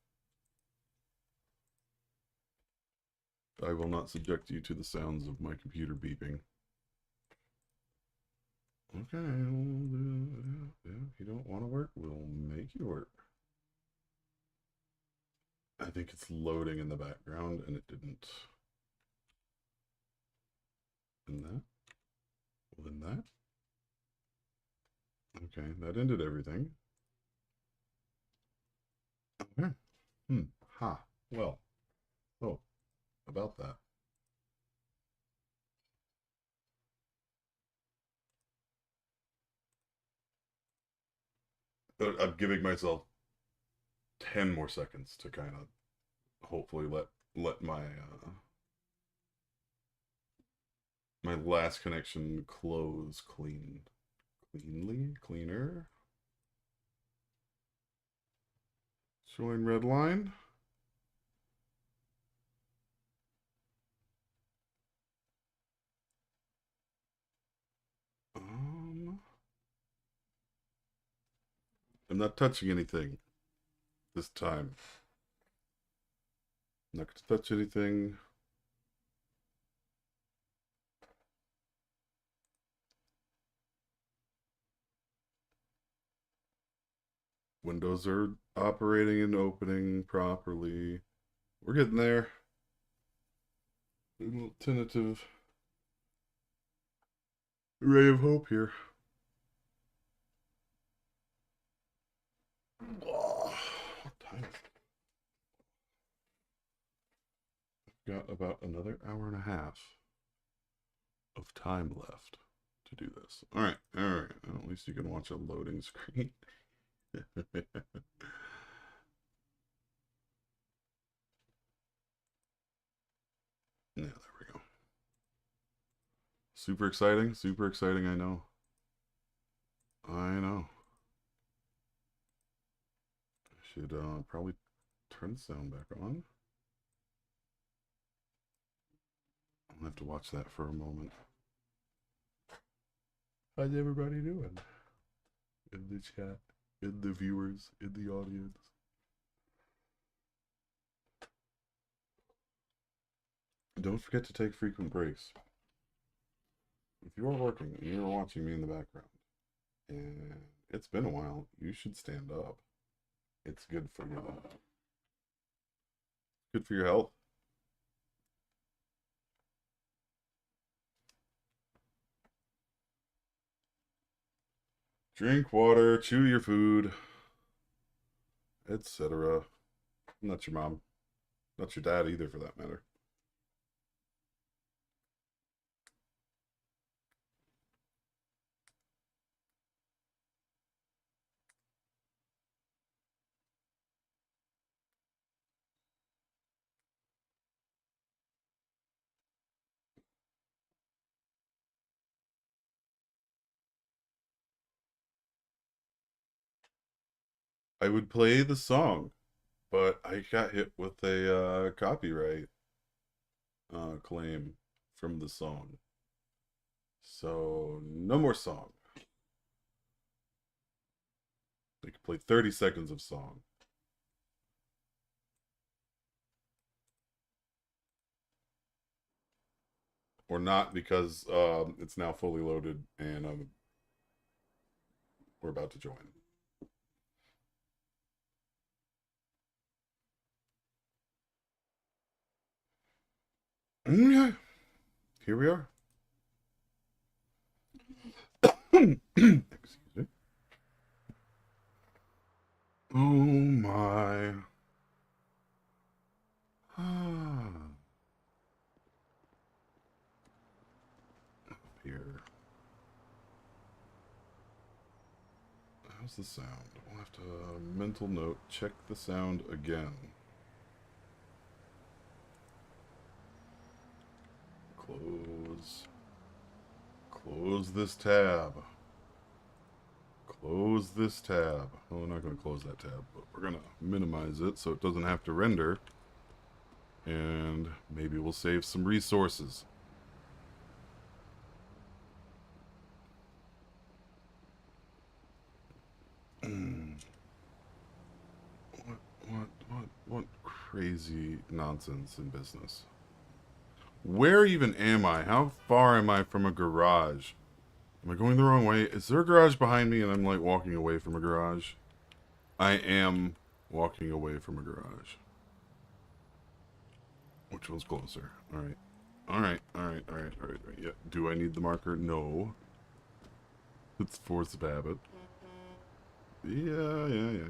I will not subject you to the sounds of my computer beeping. Okay, if you don't want to work, we'll make you work. I think it's loading in the background and it didn't. And that? Well, then that? Okay, that ended everything. Okay. Ha. Well. Oh, about that. I'm giving myself 10 more seconds to kind of hopefully let my last connection close cleaner. Join Redline. I'm not touching anything this time. I'm not going to touch anything. Windows are operating and opening properly. We're getting there. A little tentative ray of hope here. What time? I've got about another hour and a half of time left to do this. All right. At least you can watch a loading screen. Yeah, there we go. Super exciting. Super exciting, I know. I know. I should probably turn the sound back on. I'll have to watch that for a moment. How's everybody doing? In the chat, in the viewers, in the audience. Don't forget to take frequent breaks. If you are working and you're watching me in the background, and it's been a while, you should stand up. It's good for your health. Drink water, chew your food, etc. Not your mom, not your dad either, for that matter. I would play the song, but I got hit with a copyright claim from the song. So no more song. They could play 30 seconds of song. or not, because it's now fully loaded and we're about to join. Yeah, here we are. Excuse me. Oh my. Here. How's the sound? We'll have to mental note, check the sound again. Close. Close this tab. Close this tab. Well, we're not going to close that tab, but we're going to minimize it so it doesn't have to render. And maybe we'll save some resources. What crazy nonsense in business. Where even am I? How far am I from a garage? Am I going the wrong way? Is there a garage behind me and I'm like walking away from a garage? I am walking away from a garage. Which one's closer? Alright. Alright. Yeah. Do I need the marker? No. It's force of habit. Yeah.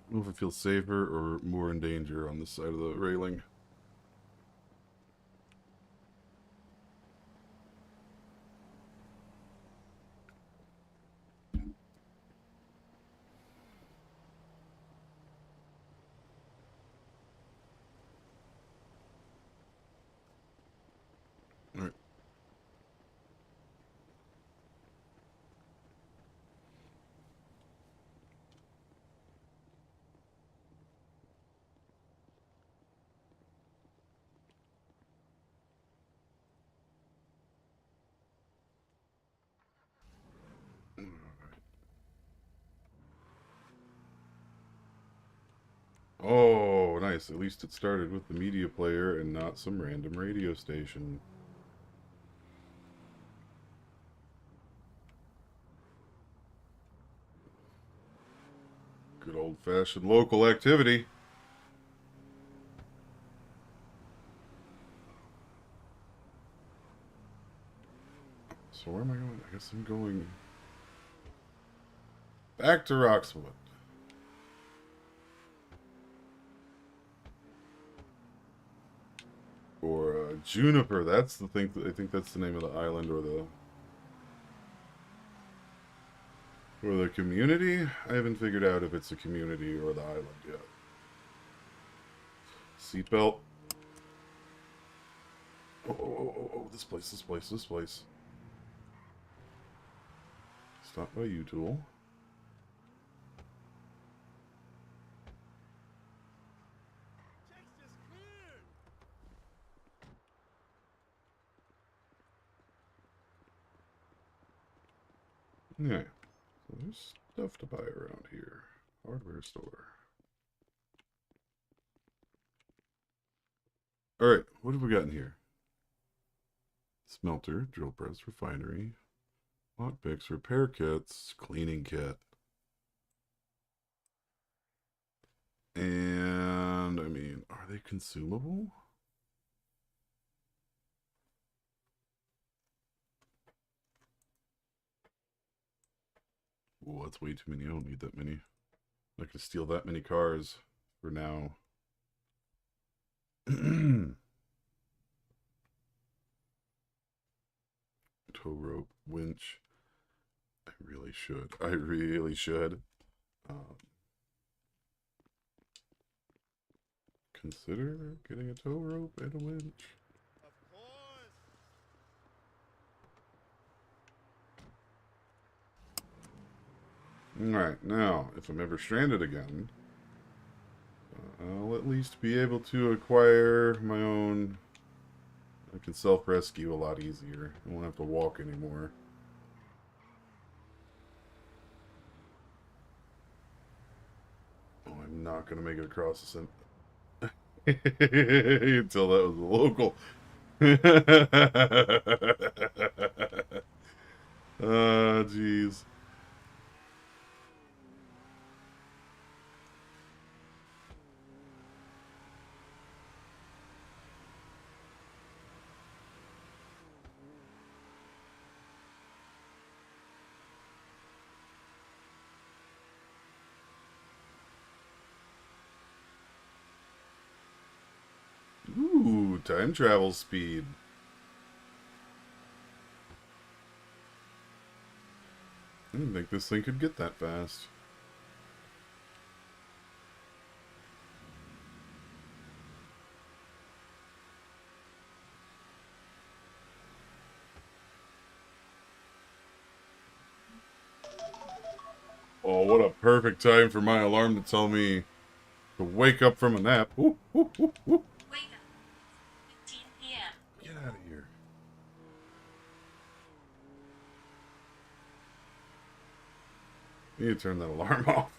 I don't know if I feel safer or more in danger on this side of the railing. Alright. Oh, nice. At least it started with the media player and not some random radio station. Good old-fashioned local activity. So where am I going? I guess I'm going back to Roxwood. Or Juniper. That's the thing. I think that's the name of the island or the community. I haven't figured out if it's a community or the island yet. Seatbelt. Oh, this place. Stop by U-Tool. Yeah. So there's stuff to buy around here. Hardware store. Alright, what have we got in here? Smelter, drill press, refinery, lockpicks, repair kits, cleaning kit. And, I mean, are they consumable? Oh, that's way too many. I don't need that many. I could steal that many cars for now. tow rope, winch. I really should. I really should. Consider getting a tow rope and a winch. Of course. Alright, now, if I'm ever stranded again, I'll at least be able to acquire my own. I can self-rescue a lot easier. I won't have to walk anymore. Oh, I'm not going to make it across the center. Until that was a local. Ah, jeez. Ooh, time travel speed. I didn't think this thing could get that fast. Oh, what a perfect time for my alarm to tell me to wake up from a nap. Ooh, ooh, ooh, ooh. Wake up. 15 p.m. Get out of here. You need to turn that alarm off.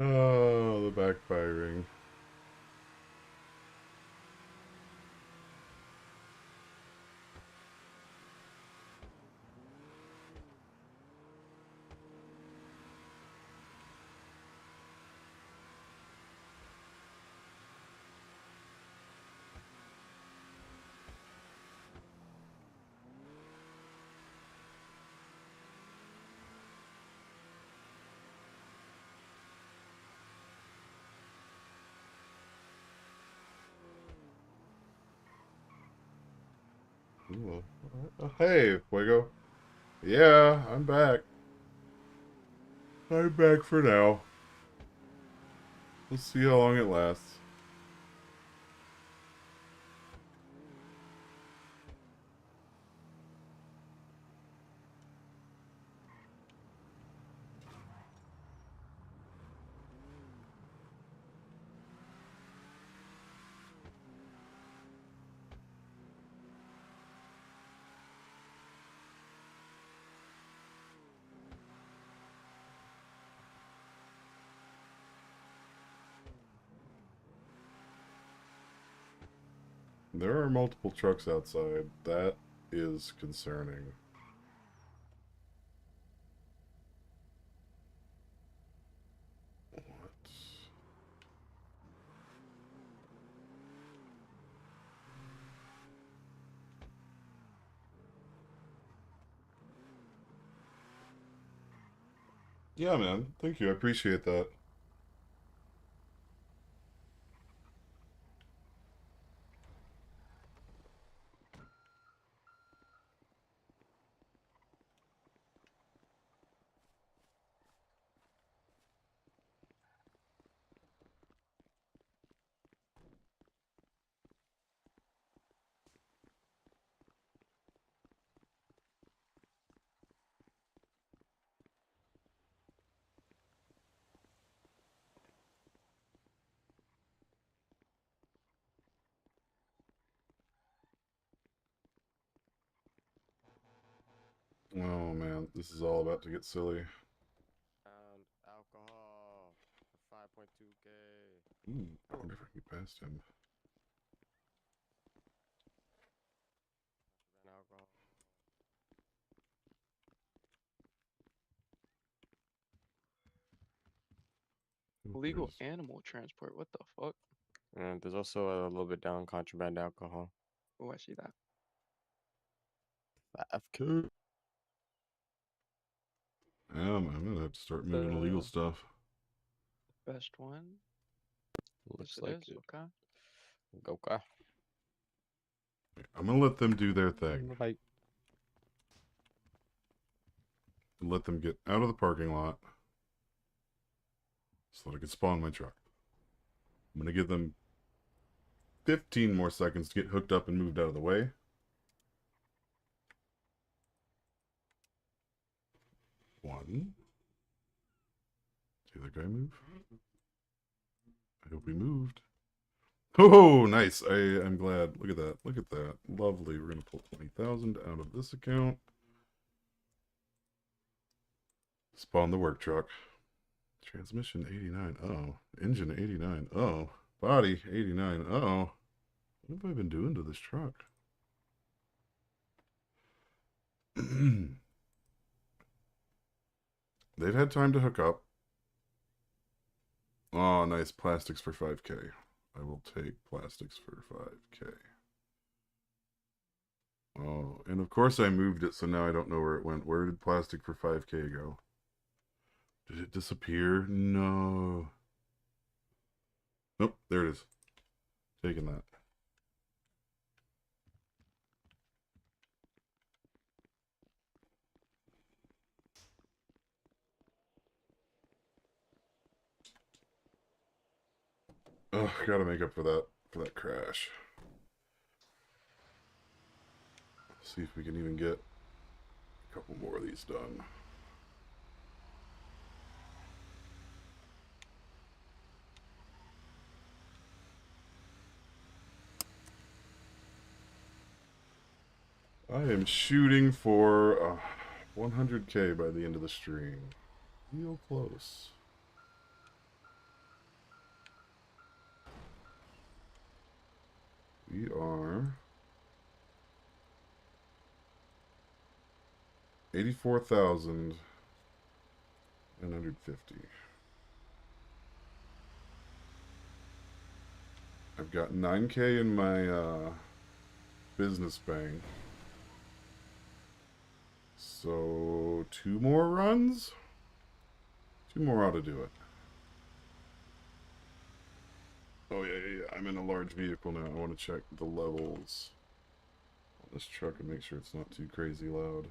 Oh, the backfiring. Ooh, hey, Fuego. Yeah, I'm back. I'm back for now. Let's see how long it lasts. There are multiple trucks outside. That is concerning. What? Yeah, man. Thank you. I appreciate that. Oh, man. This is all about to get silly. And alcohol for 5.2K. Ooh, I wonder if I can get past him. And alcohol. Ooh, Illegal there's- animal transport. What the fuck? And there's also a little bit down contraband alcohol. Oh, I see that. 5K. Yeah, man, I'm gonna have to start moving illegal stuff. Best one. Looks Yes, like it is. it. Okay. Okay. I'm gonna let them do their thing. Bye. Let them get out of the parking lot so that I can spawn my truck. I'm gonna give them 15 more seconds to get hooked up and moved out of the way. One. Did the other guy move? I hope he moved. Oh, nice. I'm glad. Look at that. Look at that. Lovely. We're going to pull 20,000 out of this account. Spawn the work truck. Transmission 89. Oh. Engine 89. Oh. Body 89. Oh. What have I been doing to this truck? They've had time to hook up. Oh, nice. Plastics for 5K. I will take plastics for 5K. Oh, and of course I moved it, so now I don't know where it went. Where did plastic for 5K go? Did it disappear? No. Nope, there it is. Taking that. Oh, gotta make up for that crash. See if we can even get a couple more of these done. I am shooting for 100K by the end of the stream. Real close. We are 84,950. I've got 9K in my business bank. So 2 more runs? 2 more ought to do it. Oh yeah. I'm in a large vehicle now. I want to check the levels this truck and make sure it's not too crazy loud.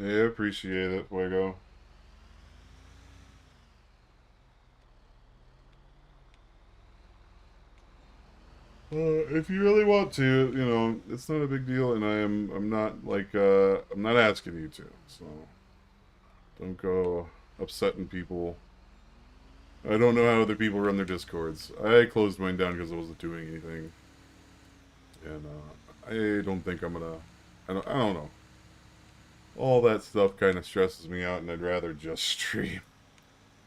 Yeah, appreciate it, Fuego. If you really want to, you know, it's not a big deal, and I'm not like I'm not asking you to, so don't go upsetting people. I don't know how other people run their discords. I closed mine down because I wasn't doing anything, and I don't think I'm gonna. I don't know. All that stuff kind of stresses me out, and I'd rather just stream.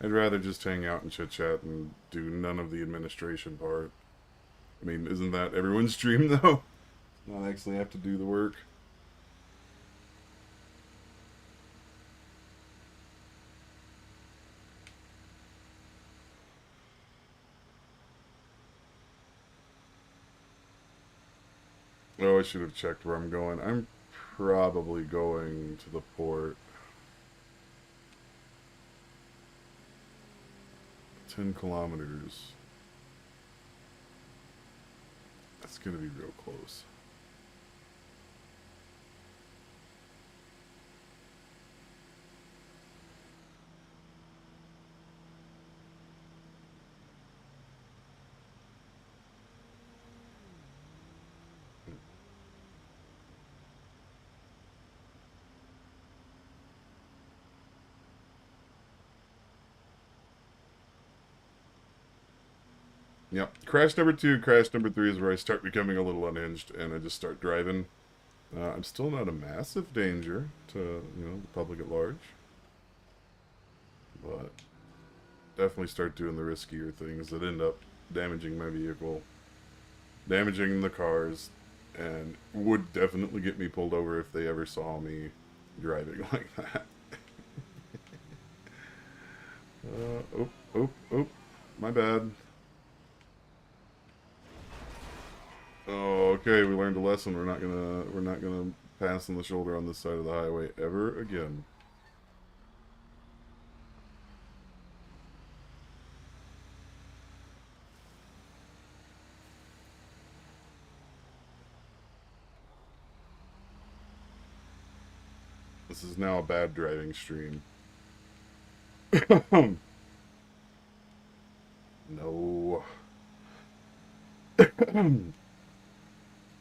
I'd rather just hang out and chit chat and do none of the administration part. I mean, isn't that everyone's dream though? Not actually have to do the work. Oh, I should have checked where I'm going. I'm probably going to the port. 10 kilometers. That's gonna be real close. Yep. Crash number 2, crash number 3 is where I start becoming a little unhinged and I just start driving. I'm still not a massive danger to, you know, the public at large. But definitely start doing the riskier things that end up damaging my vehicle, damaging the cars, and would definitely get me pulled over if they ever saw me driving like that. Oh, my bad. Oh, okay, we learned a lesson. We're not gonna pass on the shoulder on this side of the highway ever again. This is now a bad driving stream. No.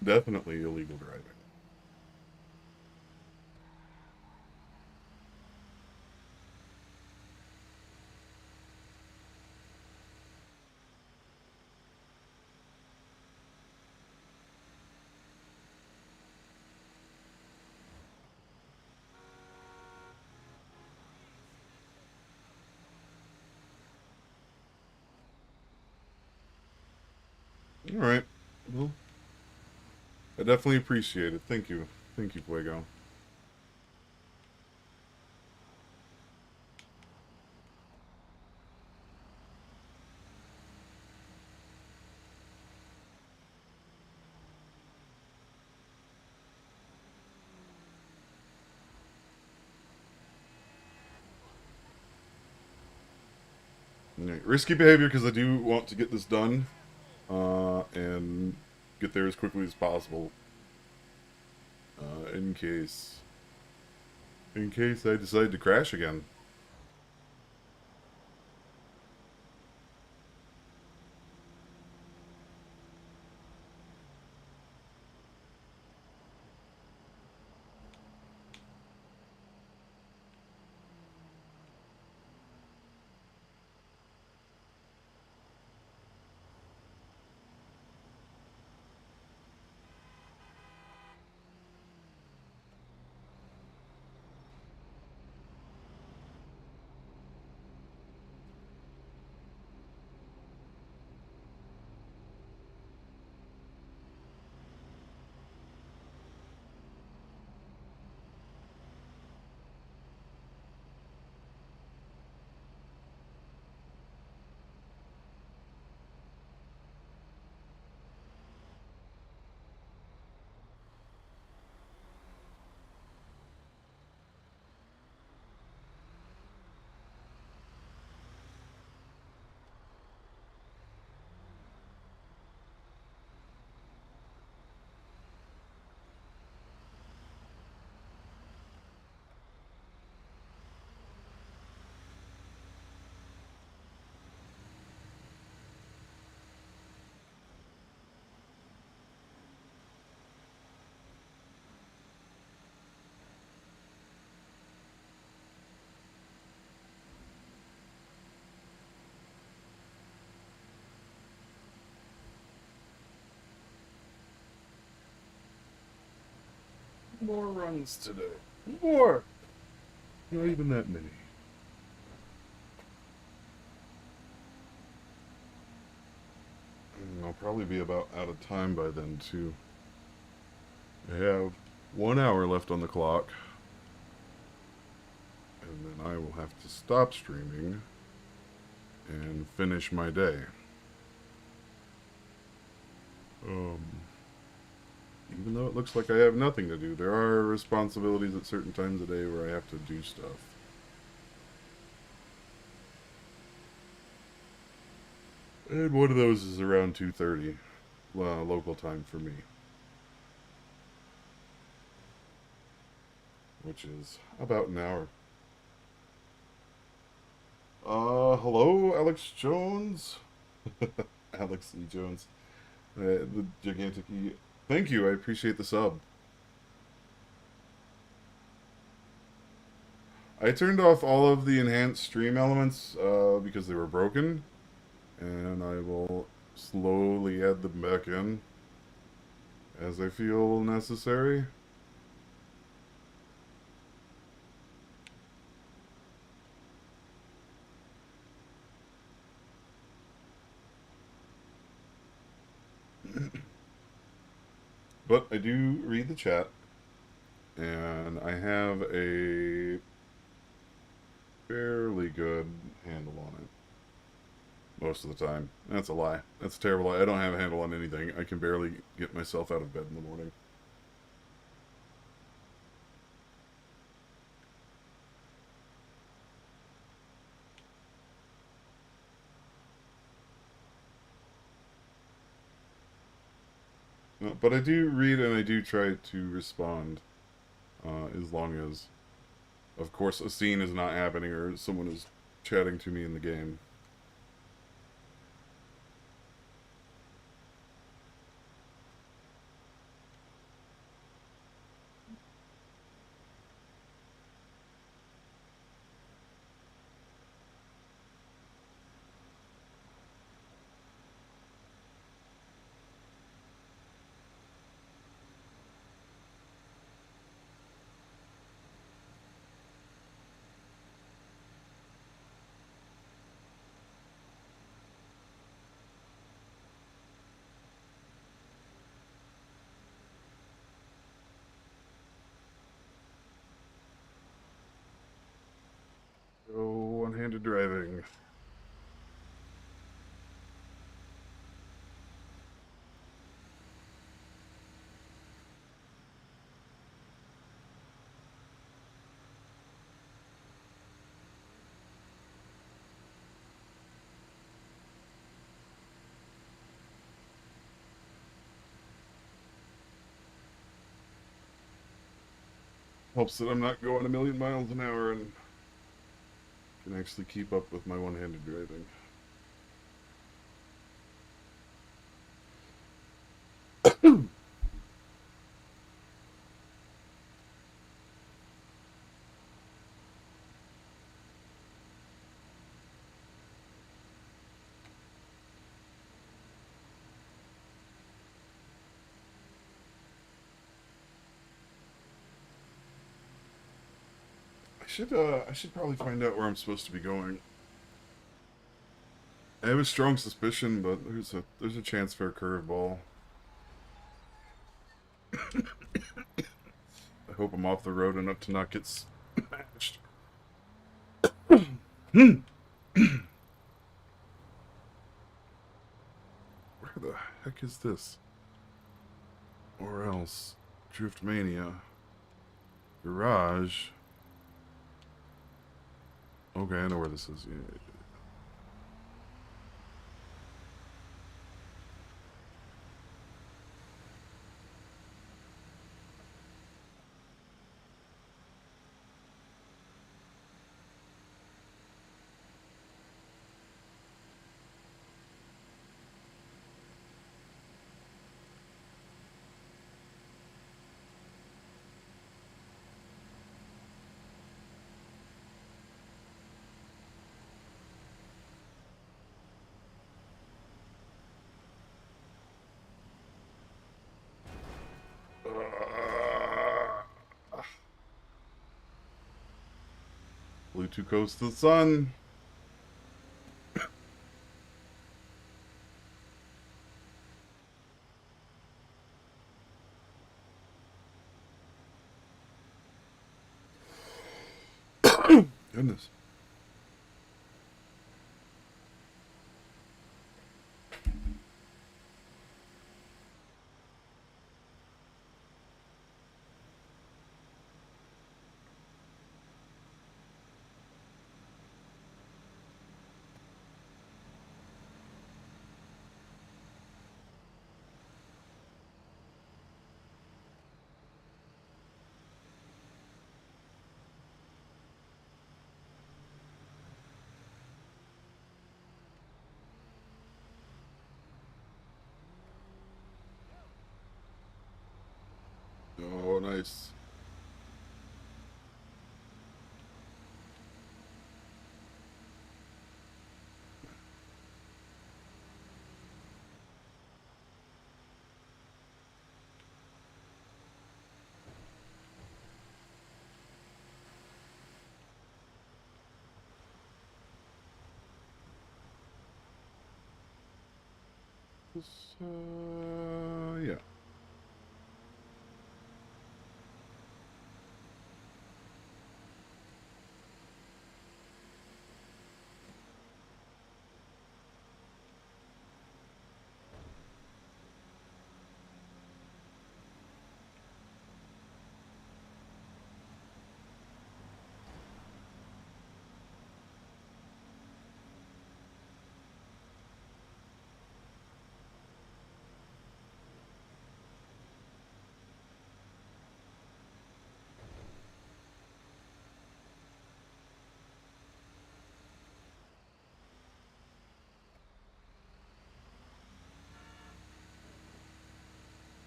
Definitely illegal driving. All right. Well, I definitely appreciate it. Thank you. Thank you, Fuego. Right. Risky behavior because I do want to get this done and get there as quickly as possible in case I decide to crash again. More runs today. More! Not even that many. And I'll probably be about out of time by then, too. I have 1 hour left on the clock. And then I will have to stop streaming and finish my day. Even though it looks like I have nothing to do, there are responsibilities at certain times of day where I have to do stuff. And one of those is around 2:30 local time for me. Which is about an hour. Hello, Alex Jones? Alex E. Jones. The gigantic E. Thank you, I appreciate the sub. I turned off all of the enhanced stream elements because they were broken. And I will slowly add them back in as I feel necessary. But I do read the chat, and I have a fairly good handle on it. Most of the time. That's a lie. That's a terrible lie. I don't have a handle on anything. I can barely get myself out of bed in the morning. But I do read and I do try to respond, as long as, of course, a scene is not happening or someone is chatting to me in the game. So, one-handed driving. Helps that I'm not going a million miles an hour and can actually keep up with my one-handed driving. I should probably find out where I'm supposed to be going. I have a strong suspicion, but there's a chance for a curveball. I hope I'm off the road enough to not get smashed. Where the heck is this? Or else, Drift Mania. Garage. Okay, I know where this is. Yeah. too close to the sun. Goodness. Oh, nice. Yeah.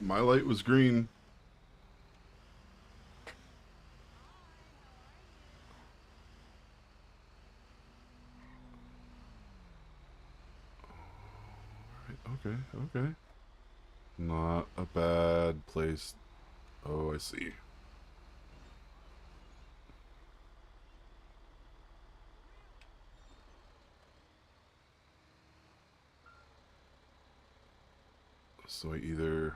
My light was green. Okay, okay. Not a bad place. Oh, I see. So I either...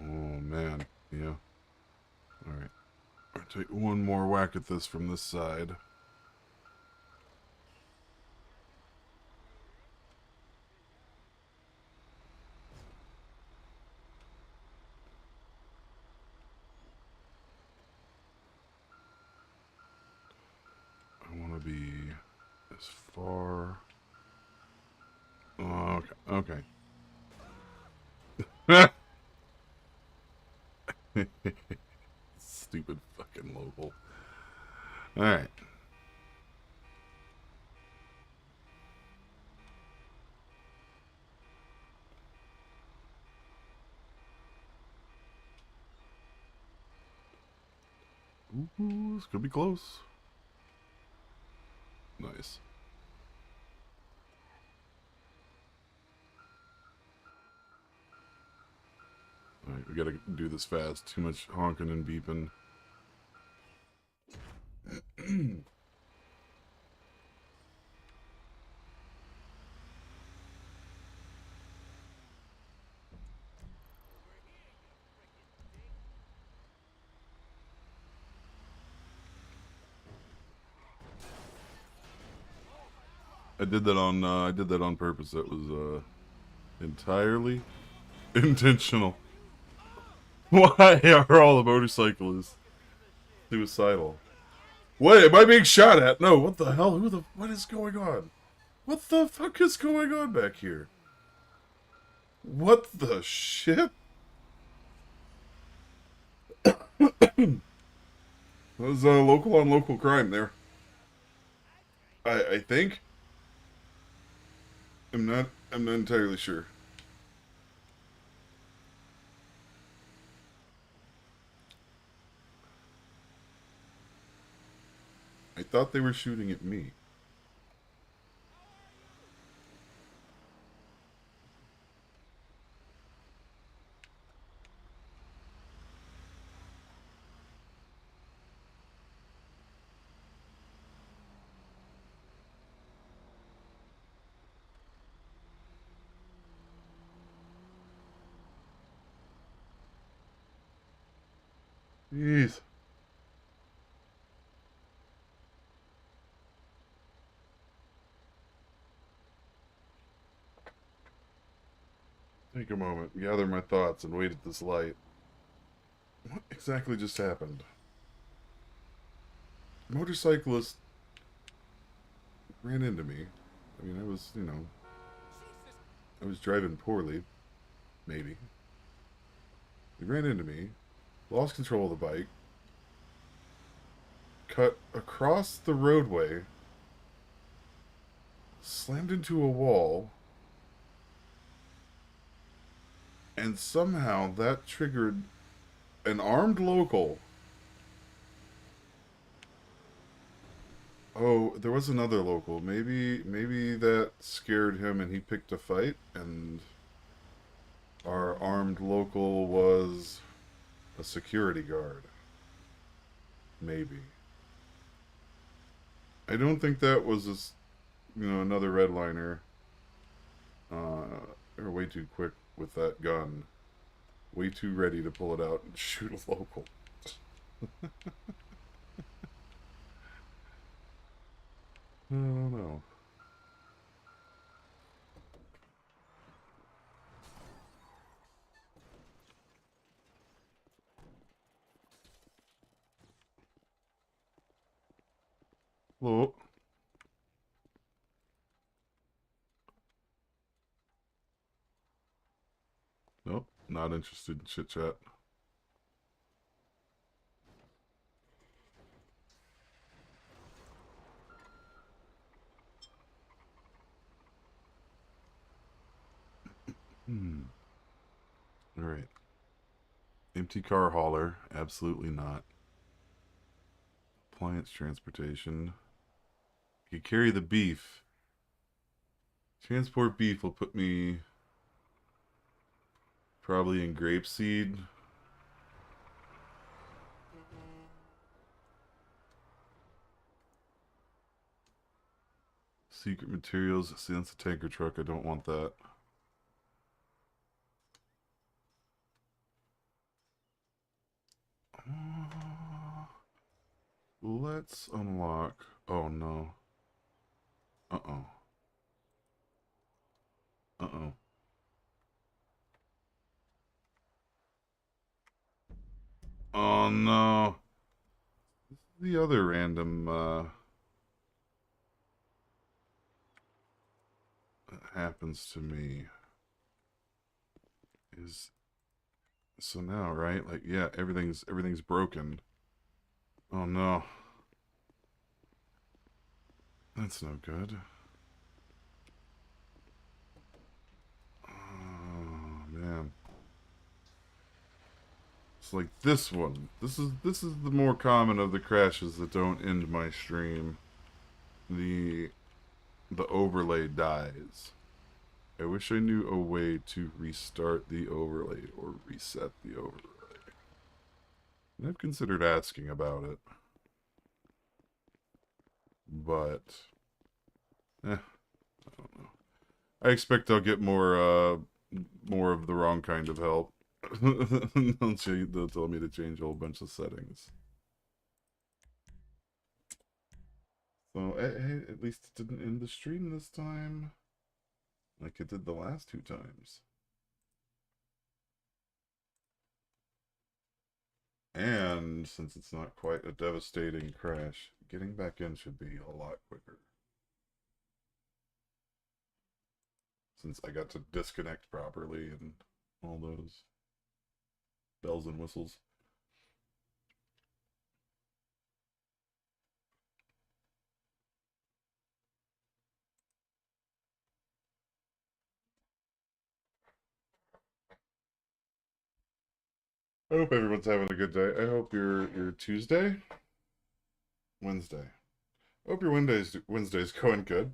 Oh, man. Yeah. Alright. I'll take one more whack at this from this side. I want to be as far... Oh, okay. Okay. Stupid fucking local. Alright. Ooh, this could be close. Nice. Alright, we gotta do this fast. Too much honking and beeping. I did that on purpose. That was entirely intentional. Why are all the motorcyclists suicidal? What am I being shot at? No, what the hell? What is going on? What the fuck is going on back here? What the shit? That was local on local crime there. I think. I'm not entirely sure. I thought they were shooting at me. Jeez. Take a moment, gather my thoughts, and wait at this light. What exactly just happened? A motorcyclist ran into me. I mean, I was driving poorly, maybe. He ran into me, lost control of the bike, cut across the roadway, slammed into a wall, and somehow that triggered an armed local. Oh, there was another local. Maybe that scared him and he picked a fight, and our armed local was a security guard. Maybe. I don't think that was another redliner. They're way too quick with that gun. Way too ready to pull it out and shoot a local. I don't know. Hello. Nope, not interested in chit chat. All right. Empty car hauler, absolutely not. Appliance transportation. You could carry the beef. Transport beef will put me probably in grapeseed. Secret materials. See, that's a tanker truck. I don't want that. Let's unlock. Oh no. Uh-oh. Uh-oh. Oh no. The other random that happens to me is so now, right? Like, yeah, everything's broken. Oh no. That's no good. Oh man. It's like this one. This is the more common of the crashes that don't end my stream. The the overlay dies. I wish I knew a way to restart the overlay or reset the overlay. And I've considered asking about it. But I don't know. I expect I'll get more of the wrong kind of help. They'll tell me to change a whole bunch of settings. So hey, at least it didn't end the stream this time, like it did the last two times. And since it's not quite a devastating crash, getting back in should be a lot quicker. Since I got to disconnect properly and all those bells and whistles. I hope everyone's having a good day. I hope your Tuesday, Wednesday. I hope your Wednesday's going good.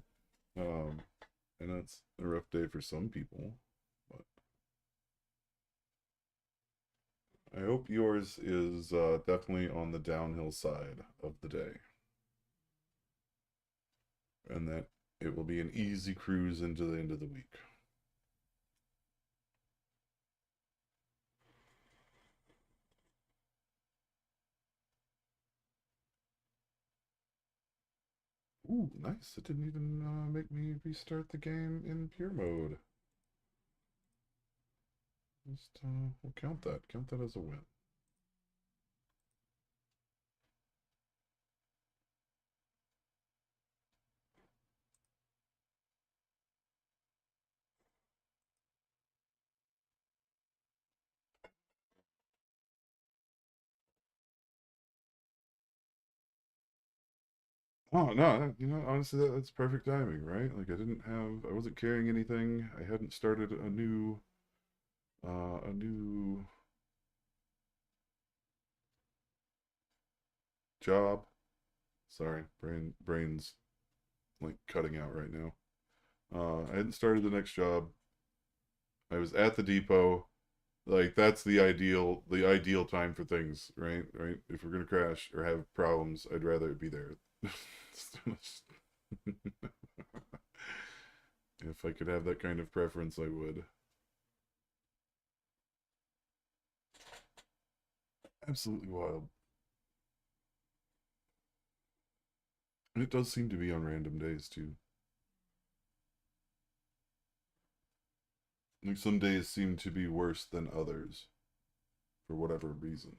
I know it's a rough day for some people, but I hope yours is definitely on the downhill side of the day, and that it will be an easy cruise into the end of the week. Ooh, nice. It didn't even make me restart the game in pure mode. Just, we'll count that. Count that as a win. Oh no, you know, honestly, that's perfect timing, right? Like I wasn't carrying anything. I hadn't started a new job. Sorry, brain's like cutting out right now. I hadn't started the next job. I was at the depot. Like that's the ideal time for things, right? Right? If we're gonna crash or have problems, I'd rather it be there. If I could have that kind of preference, I would. Absolutely wild. And it does seem to be on random days too. Like some days seem to be worse than others for whatever reason.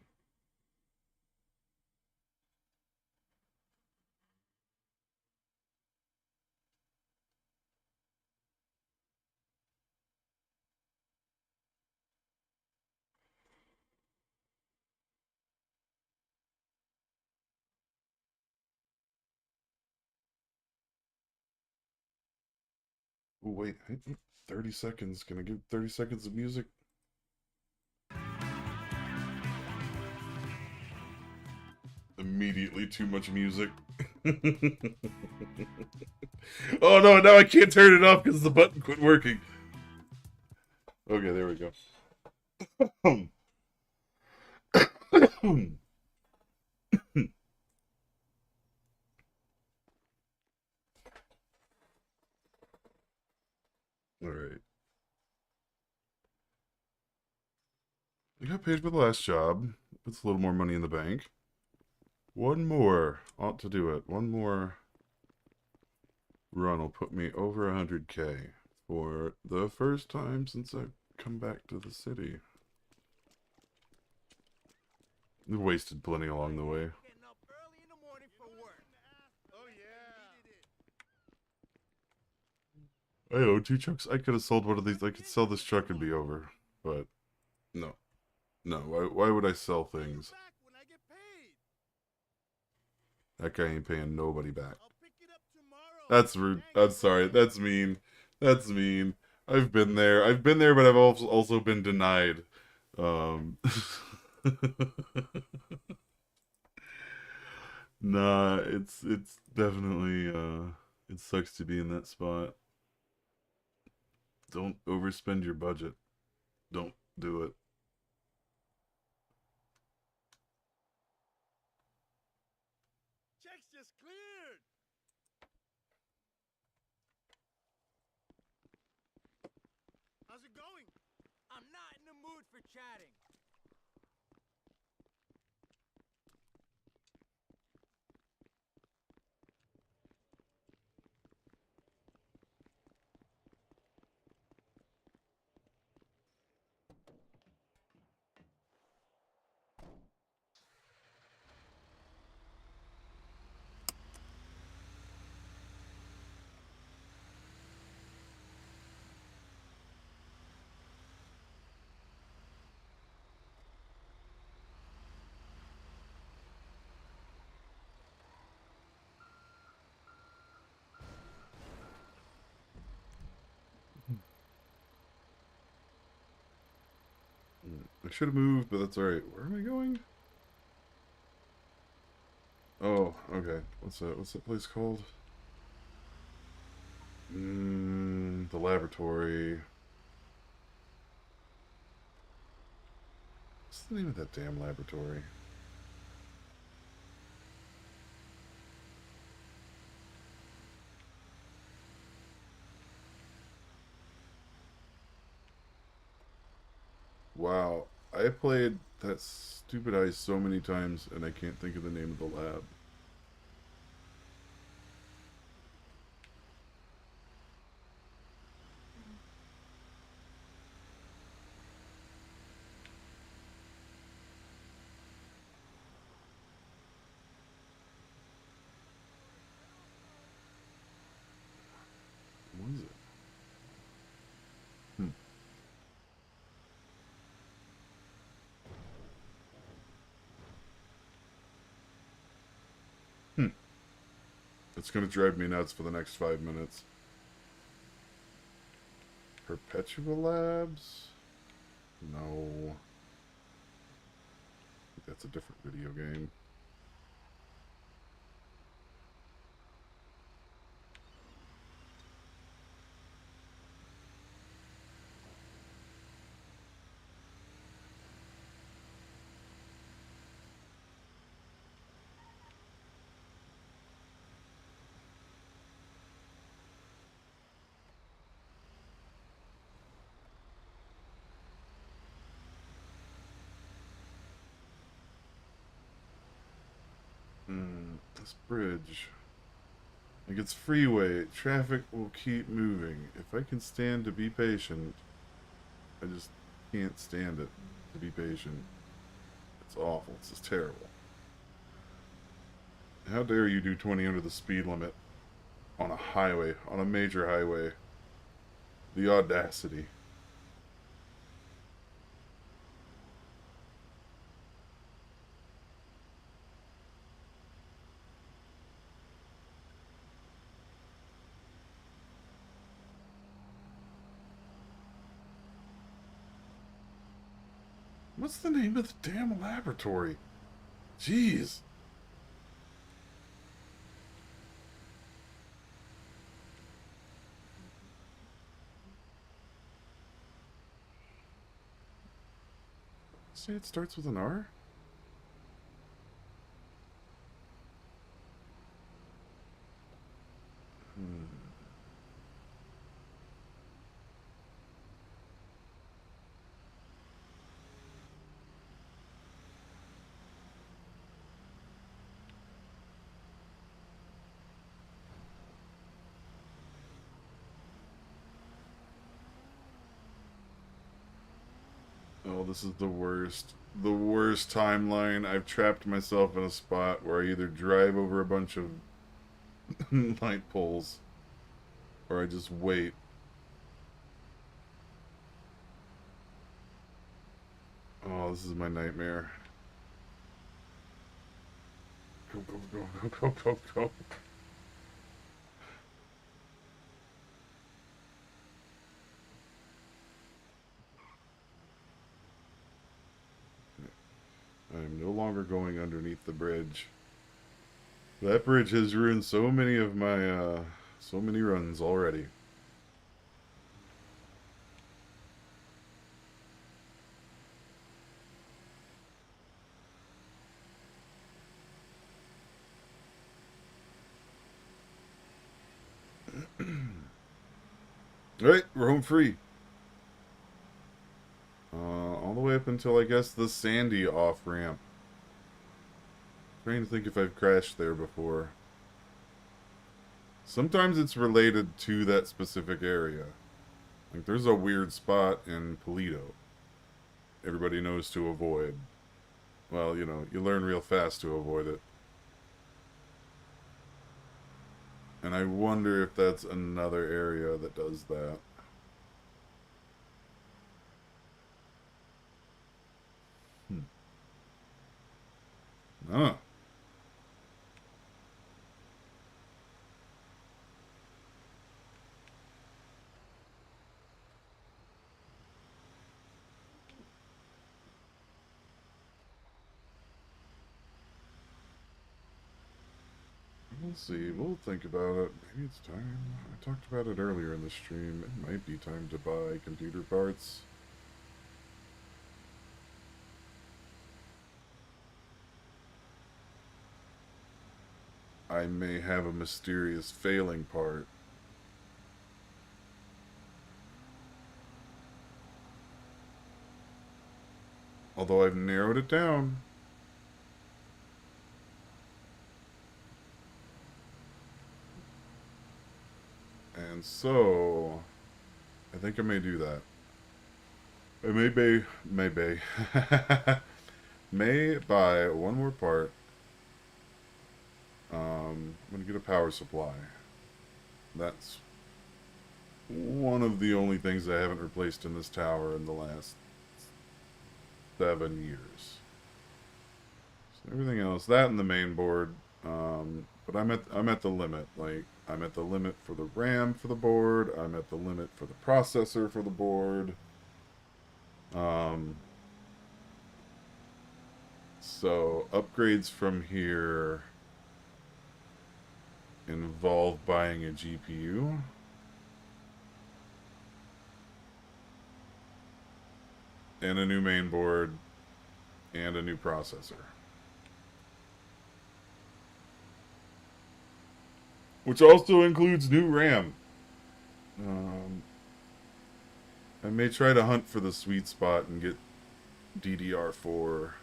Oh wait, 30 seconds. Can I give 30 seconds of music? Immediately too much music. Oh no, now I can't turn it off because the button quit working. Okay, there we go. Alright. I got paid for the last job. It's a little more money in the bank. One more ought to do it. One more run will put me over 100K for the first time since I've come back to the city. I wasted plenty along the way. Getting up early in the morning for work. Oh yeah. I owe 2 trucks. I could have sold one of these. I could sell this truck and be over. But no. No, why would I sell things? Back when I get paid. That guy ain't paying nobody back. I'll pick it up tomorrow. That's rude. I'm sorry. That's mean. That's mean. I've been there. I've been there, but I've also been denied. Nah, it's definitely it sucks to be in that spot. Don't overspend your budget. Don't do it. Checks just cleared. How's it going? I'm not in the mood for chatting. I should have moved, but that's alright. Where am I going? Oh, okay. What's that place called? The laboratory. What's the name of that damn laboratory? Wow. I played that stupid ice so many times and I can't think of the name of the lab. It's gonna drive me nuts for the next 5 minutes. Perpetua Labs? No. I think that's a different video game. This bridge. Like it's freeway. Traffic will keep moving. If I can stand to be patient, I just can't stand it to be patient. It's awful. It's just terrible. How dare you do 20 under the speed limit on a highway, on a major highway? The audacity. What's the name of the damn laboratory? Jeez. Say it starts with an R? Oh, this is the worst. The worst timeline. I've trapped myself in a spot where I either drive over a bunch of light poles or I just wait. Oh, this is my nightmare. Go, go, go, go, go, go, go. I am no longer going underneath the bridge. That bridge has ruined so many of my, so many runs already. Alright, we're home free. All the way up until, I guess, the Sandy off-ramp. Trying to think if I've crashed there before. Sometimes it's related to that specific area. Like, there's a weird spot in Polito everybody knows to avoid. Well, you know, you learn real fast to avoid it. And I wonder if that's another area that does that. Ah. We'll see. We'll think about it. Maybe it's time. I talked about it earlier in the stream. It might be time to buy computer parts. I may have a mysterious failing part. Although I've narrowed it down. And so, I think I may do that. I may buy one more part. I'm gonna get a power supply. That's one of the only things I haven't replaced in this tower in the last 7 years. So everything else, that and the main board, But I'm at the limit. Like I'm at the limit for the RAM for the board. I'm at the limit for the processor for the board. Um, so upgrades from here involve buying a GPU. And a new main board and a new processor. Which also includes new RAM. I may try to hunt for the sweet spot and get DDR4.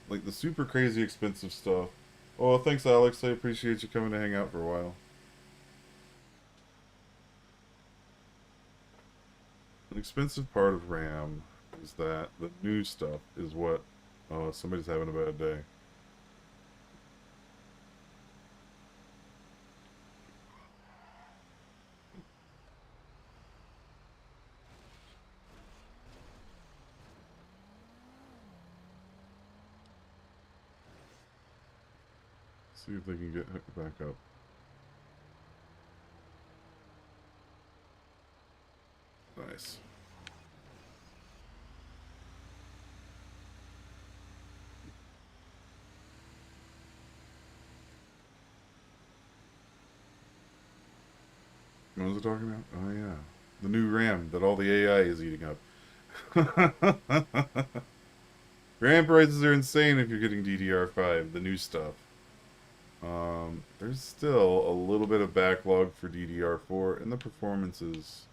Like the super crazy expensive stuff. Oh, thanks, Alex. I appreciate you coming to hang out for a while. An expensive part of RAM is that the new stuff is what. Oh, somebody's having a bad day. See if they can get hooked back up. Nice. What was it talking about? Oh yeah, the new RAM that all the AI is eating up. RAM prices are insane if you're getting DDR5, the new stuff. There's still a little bit of backlog for DDR4, and the performance is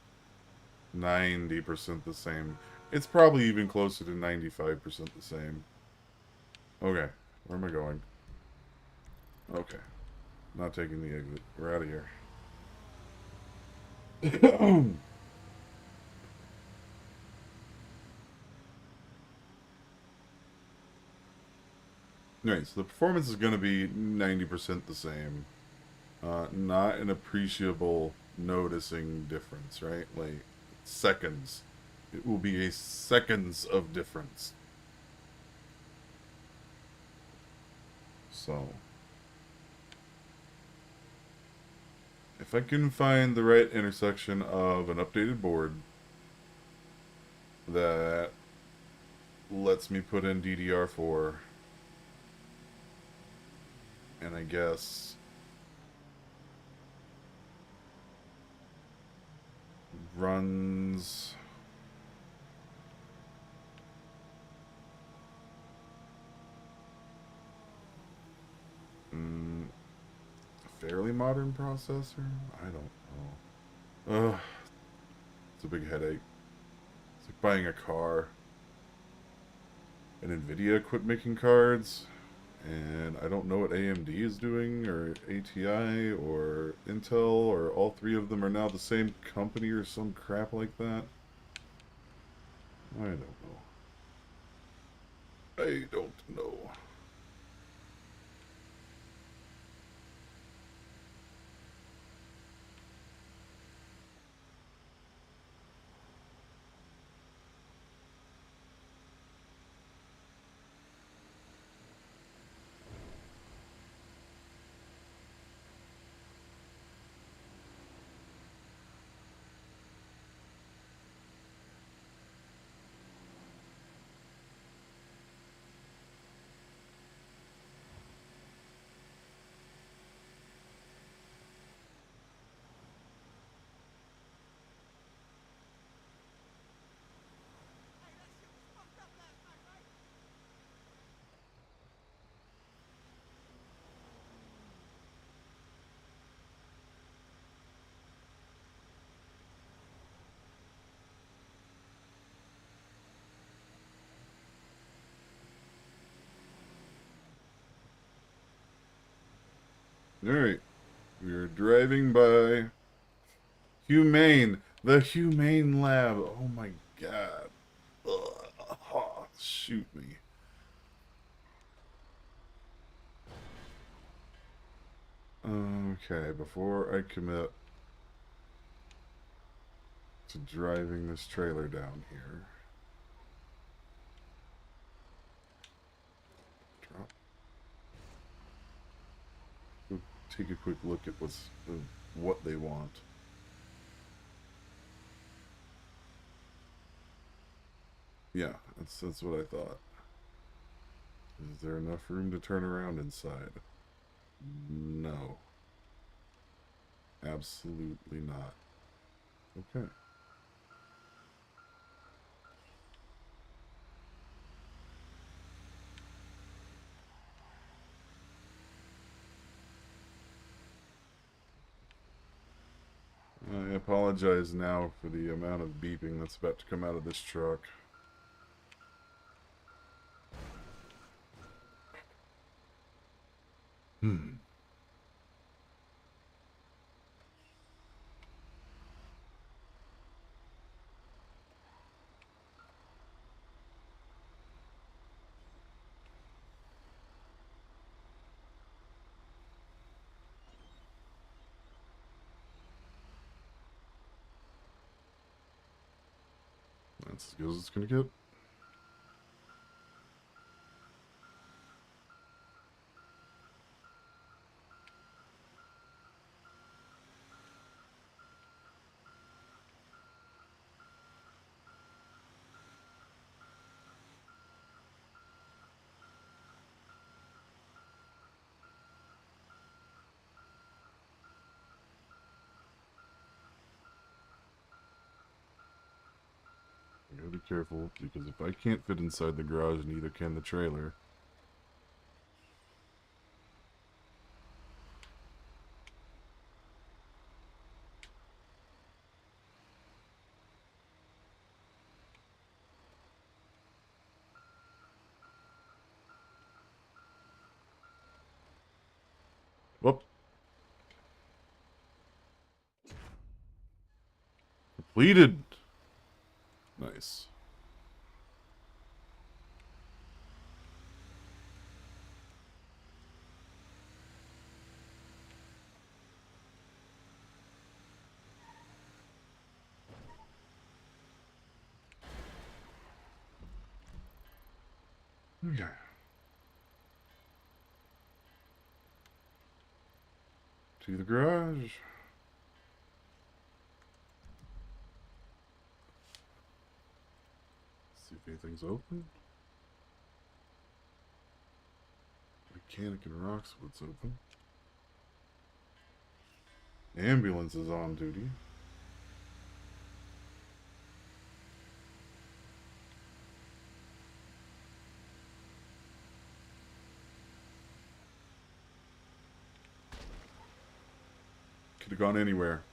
90% the same. It's probably even closer to 95% the same. Okay, where am I going? Okay, not taking the exit. We're out of here. Right, so the performance is going to be 90% the same. Not an appreciable noticing difference, right? Like seconds. It will be a seconds of difference. So, if I can find the right intersection of an updated board that lets me put in DDR4, and I guess runs a fairly modern processor? I don't know. Ugh, it's a big headache. It's like buying a car. And Nvidia quit making cards, and I don't know what AMD is doing, or ATI, or Intel, or all three of them are now the same company or some crap like that. I don't know. I don't know. Hey, that shit was fucked up last night, right? Alright. We are driving by Humane. The Humane Lab. Oh my god. Ugh. Oh, shoot me. Okay, before I commit to driving this trailer down here. Drop. take a quick look at what they want. Yeah, that's what I thought. Is there enough room to turn around inside? No. Absolutely not. Okay. I apologize now for the amount of beeping that's about to come out of this truck. Hmm. That's as good as it's gonna get. I gotta be careful, because if I can't fit inside the garage, neither can the trailer. Whoop. Completed. Nice. Okay. To the garage. See if anything's open. Mechanic and Roxwood's open. Ambulance is on duty. Could have gone anywhere.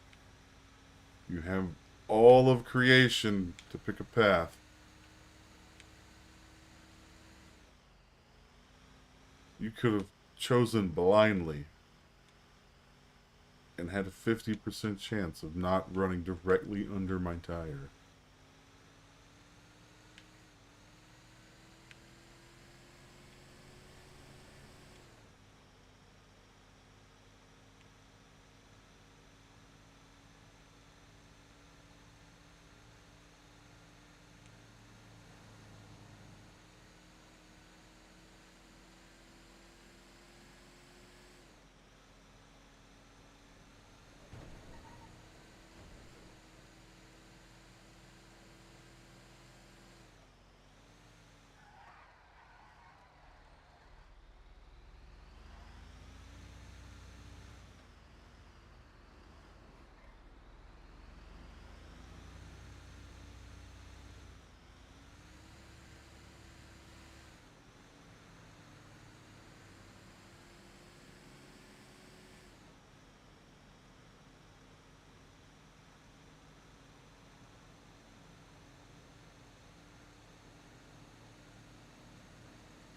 You have all of creation to pick a path. You could have chosen blindly and had a 50% chance of not running directly under my tire.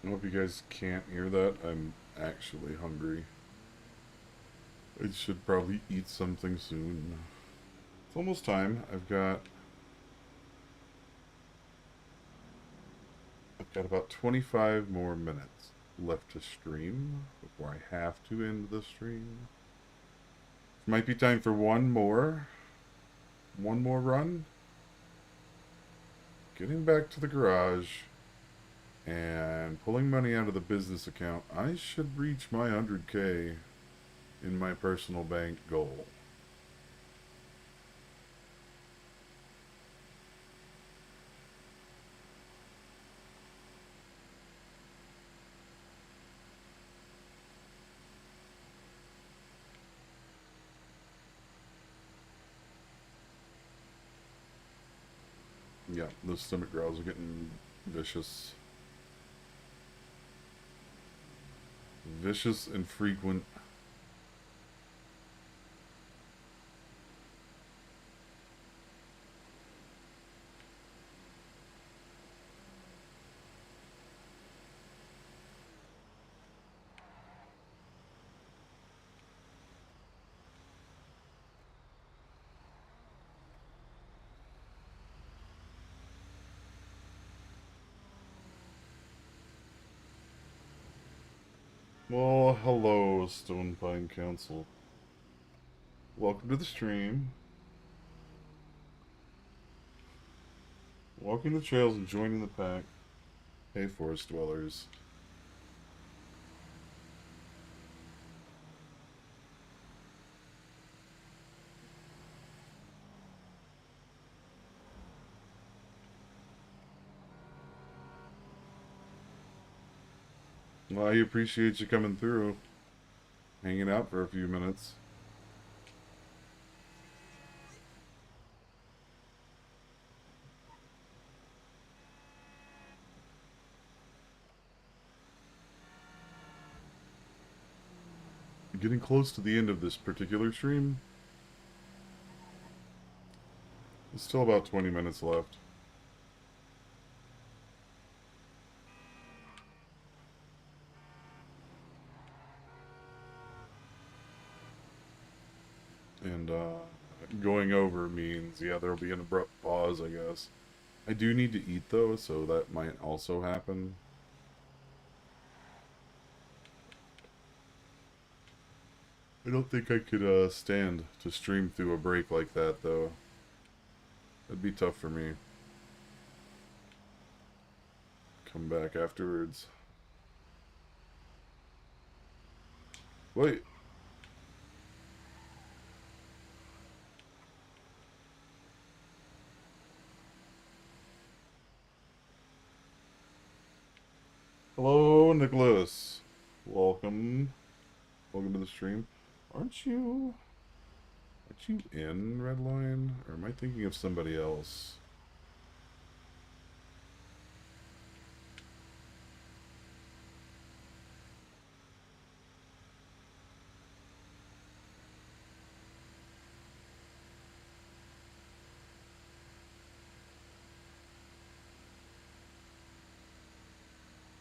I hope you guys can't hear that. I'm actually hungry. I should probably eat something soon. It's almost time. I've got about 25 more minutes left to stream before I have to end the stream. Might be time for one more run. Getting back to the garage and pulling money out of the business account. I should reach my 100K in my personal bank goal. Yeah, those stomach growls are getting vicious. Vicious and frequent. Well, hello, Stone Pine Council. Welcome to the stream. Walking the trails and joining the pack. Hey, forest dwellers. Well, I appreciate you coming through. Hanging out for a few minutes. Getting close to the end of this particular stream. There's still about 20 minutes left. And, going over means, yeah, there'll be an abrupt pause, I guess. I do need to eat, though, so that might also happen. I don't think I could, stand to stream through a break like that, though. That'd be tough for me. Come back afterwards. Wait. Hello, Nicholas. Welcome. Welcome to the stream. Aren't you in Redline? Or am I thinking of somebody else?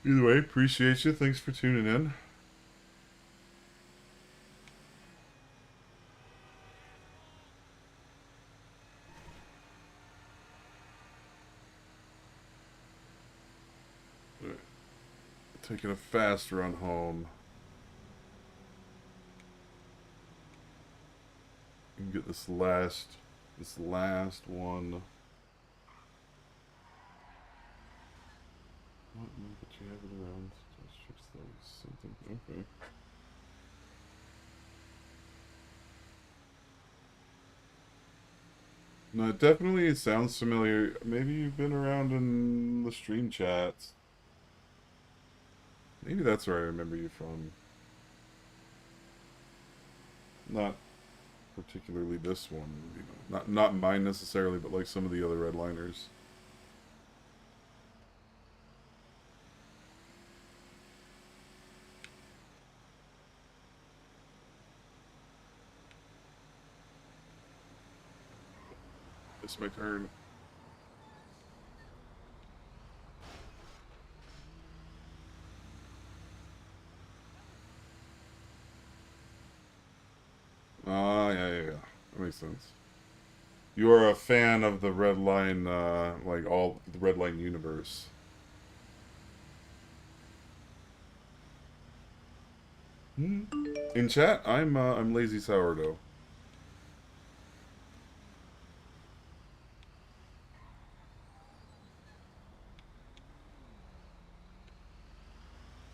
Either way, appreciate you. Thanks for tuning in. Taking a fast run home. And get this last one. What? But you have it around. Just fix those. Something. Okay. No, it definitely sounds familiar. Maybe you've been around in the stream chats. Maybe that's where I remember you from. Not particularly this one, you know. Not mine necessarily, but like some of the other redliners. It's my turn. Ah, yeah. That makes sense. You are a fan of the Redline, like all the Redline universe. Hmm. In chat, I'm lazy sourdough.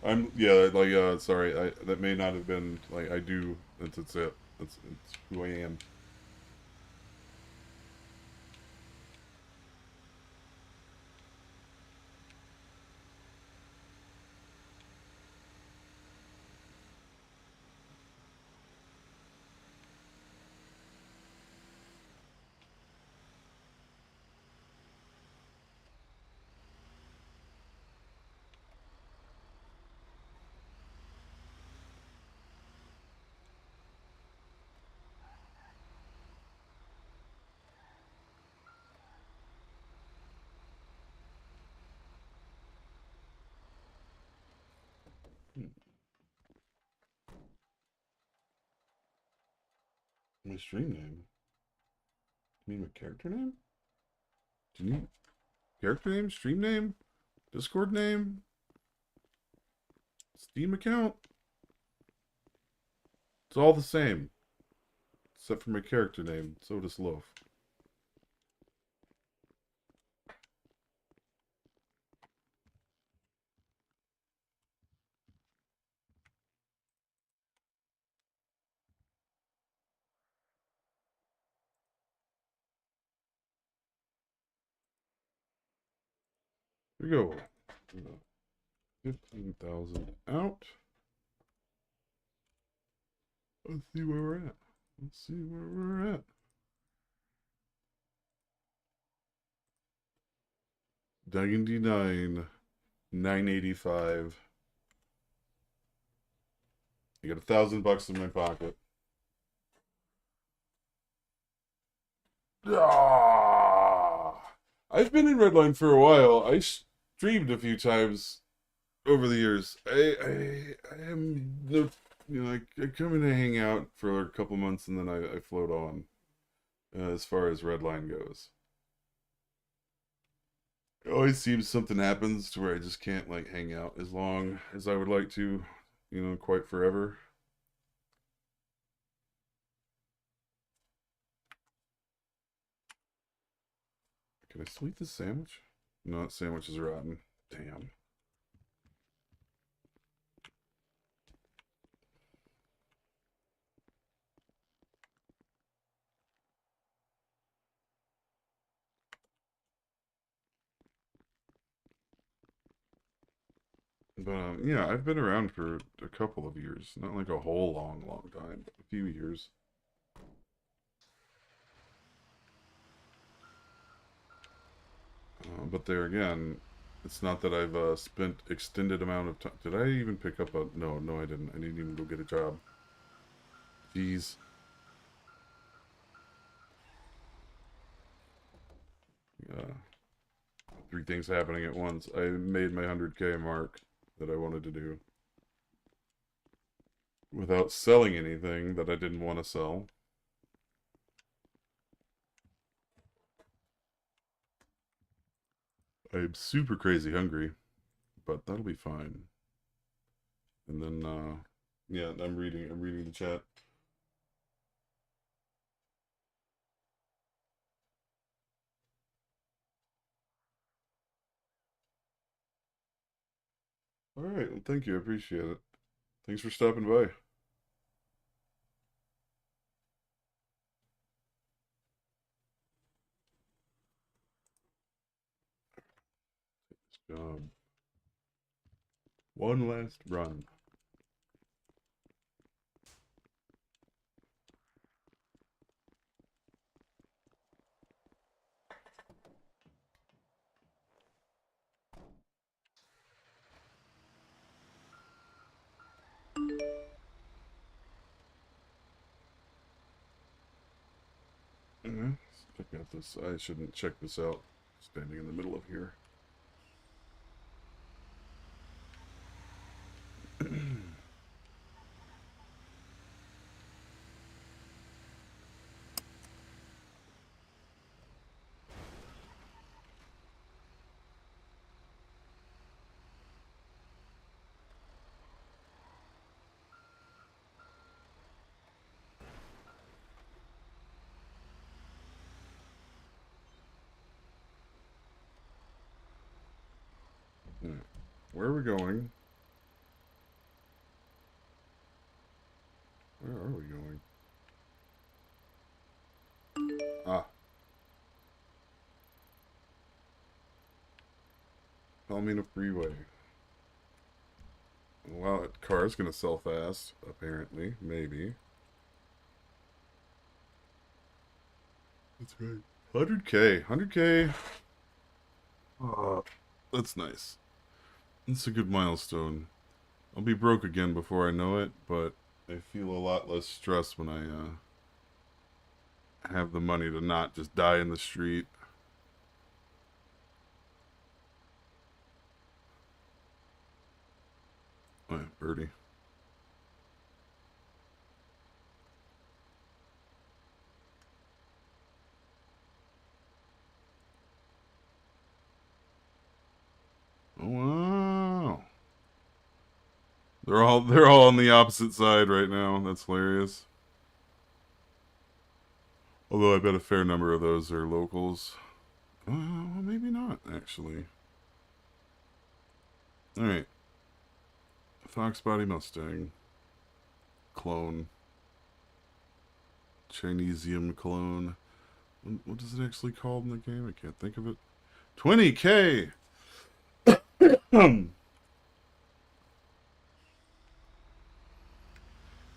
Yeah, like sorry, that may not have been like I do. That's it. It's who I am. Hmm. My stream name. You mean my character name? Do you need character name, stream name, Discord name, Steam account? It's all the same, except for my character name, Soda Loaf. Here we go. 15,000 out. Let's see where we're at. Let's see where we're at. 99, 985. I got $1,000 in my pocket. Ah, I've been in Redline for a while. I streamed a few times over the years. I am the I come in and hang out for a couple months and then I float on as far as Redline goes. It always seems something happens to where I just can't like hang out as long as I would like to, quite forever. Can I sweep this sandwich? No, that sandwich is rotten. Damn. But yeah, I've been around for a couple of years. Not like a whole long time, but a few years. But there again, it's not that I've spent extended amount of time. Did I even pick up a? No, no, I didn't. I didn't even go get a job. Jeez. Uh, three things happening at once. I made my 100K mark that I wanted to do without selling anything that I didn't want to sell. I'm super crazy hungry, but that'll be fine. And then, yeah, I'm reading the chat. All right, well, thank you. I appreciate it. Thanks for stopping by. Job. One last run. Let's check out this. I shouldn't check this out. Standing in the middle of here. Where are we going? Palomino Freeway. Wow, that car's gonna sell fast, apparently. Maybe. That's right. 100K. 100K. That's nice. It's a good milestone. I'll be broke again before I know it, but I feel a lot less stress when I have the money to not just die in the street. Oh, yeah, birdie. Oh, wow. They're all on the opposite side right now. That's hilarious. Although I bet a fair number of those are locals. Well, maybe not, actually. Alright. Fox Body Mustang. Clone. Chinesium clone. What is it actually called in the game? I can't think of it. 20K!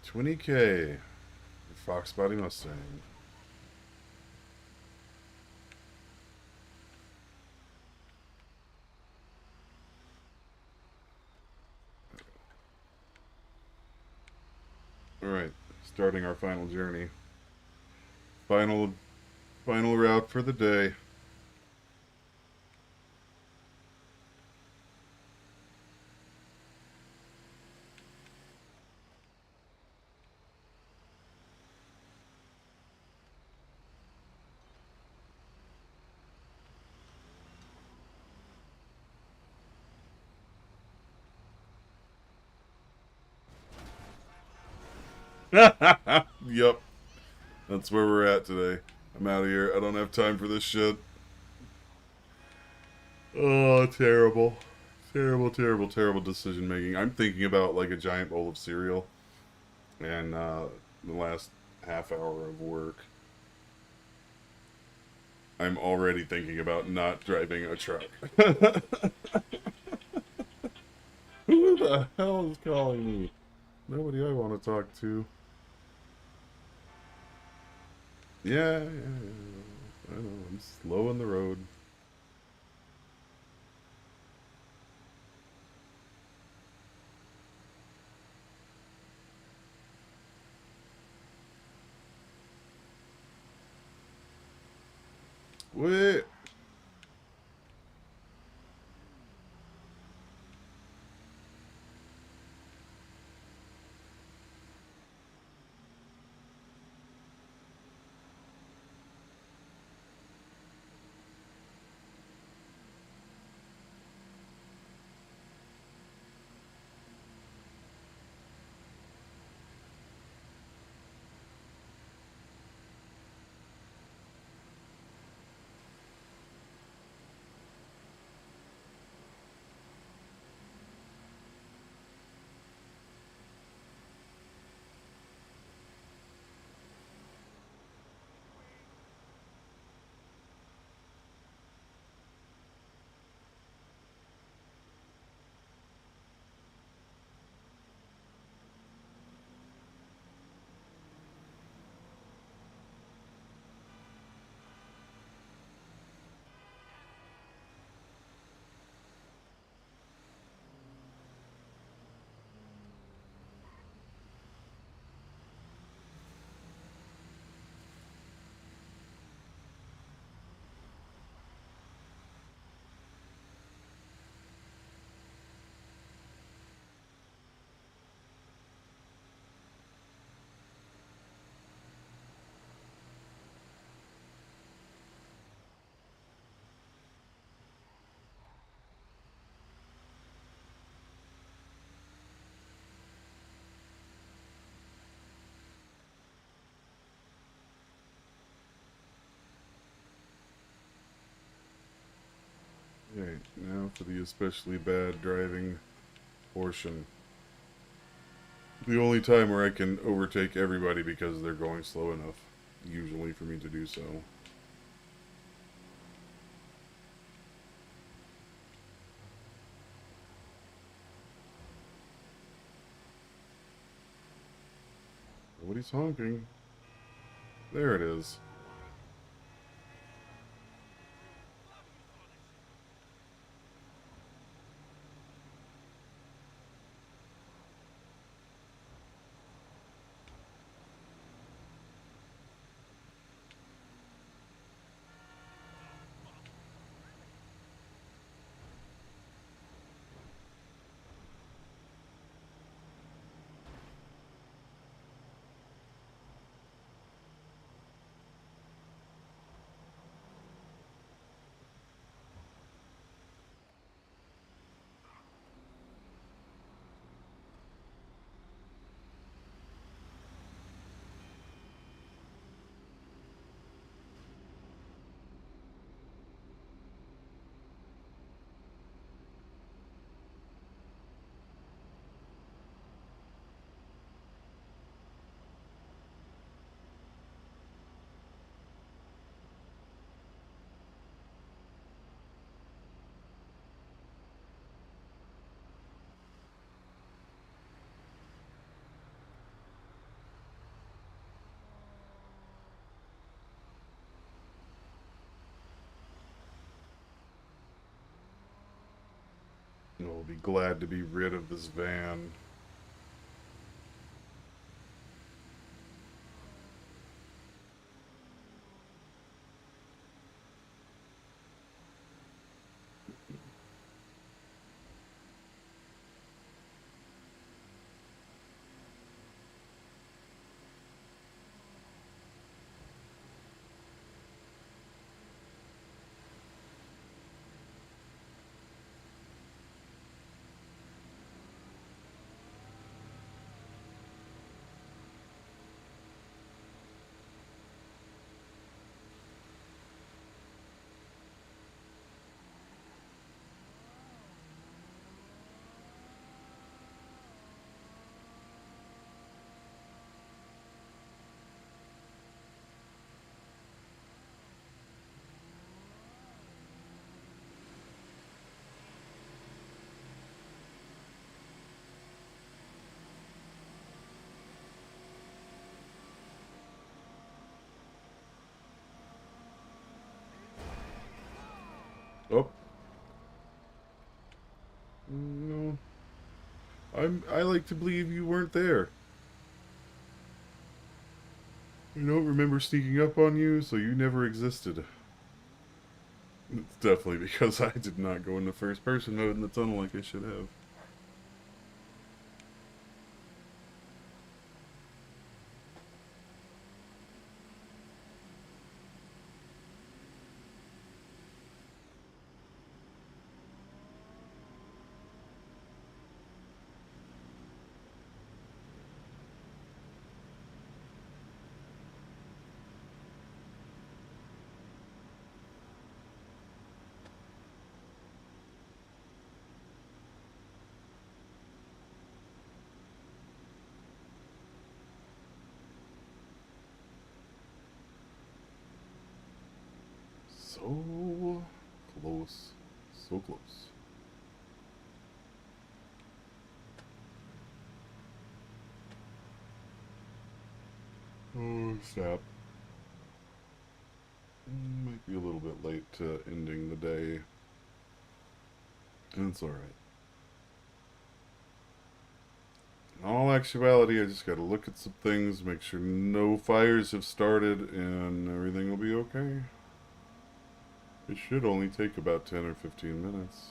20K. Fox Body Mustang. Alright, starting our final journey. Final route for the day. Yep. That's where we're at today. I'm out of here. I don't have time for this shit. Oh, terrible. Terrible, terrible, terrible decision making. I'm thinking about like a giant bowl of cereal and the last half hour of work. I'm already thinking about not driving a truck. Who the hell is calling me? Nobody I want to talk to. Yeah, I know. I'm slow on the road. Wait. Alright, now for the especially bad driving portion. The only time where I can overtake everybody because they're going slow enough, usually, for me to do so. Nobody's honking. There it is. I'll be glad to be rid of this van. Oh. No. I like to believe you weren't there. I don't remember sneaking up on you, so you never existed. It's definitely because I did not go into first person mode in the tunnel like I should have. So close. So close. Oh, snap. Might be a little bit late to ending the day. And it's alright. In all actuality, I just gotta look at some things, make sure no fires have started, and everything will be okay. It should only take about 10 or 15 minutes.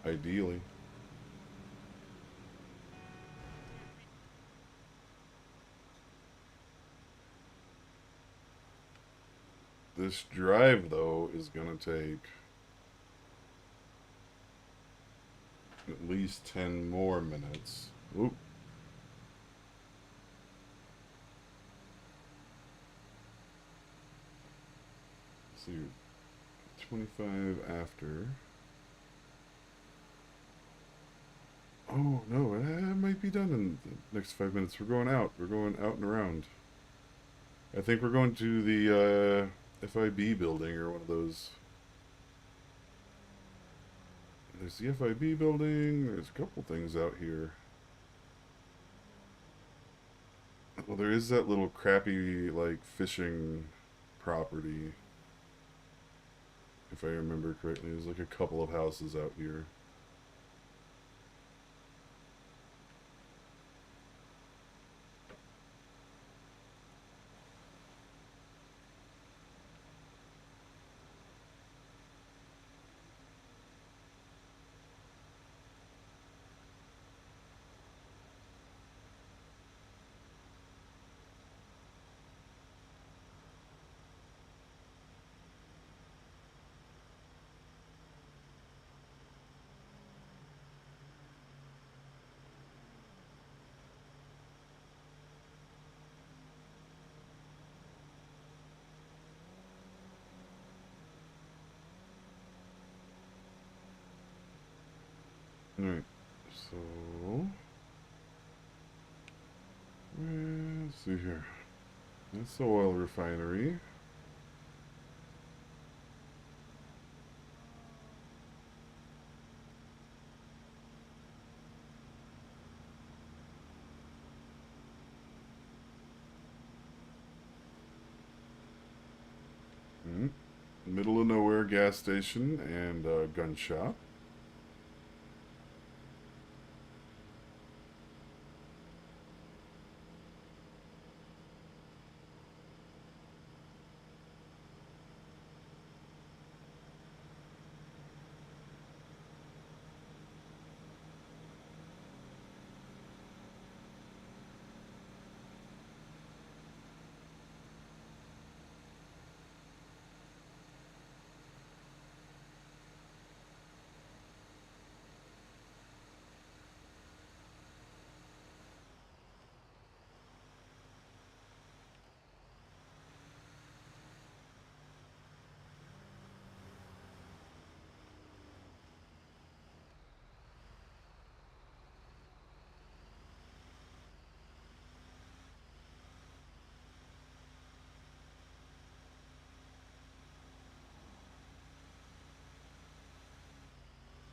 Ideally. This drive, though, is gonna take at least 10 more minutes. Oop. Let's see, 25 after. Oh, no, it might be done in the next 5 minutes. We're going out. We're going out and around. I think we're going to the FIB building or one of those. There's the FIB building. There's a couple things out here. Well, there is that little crappy, like, fishing property. If I remember correctly, there's like a couple of houses out here. Alright, so... let's see here. That's the oil refinery. Middle of nowhere gas station and gun shop.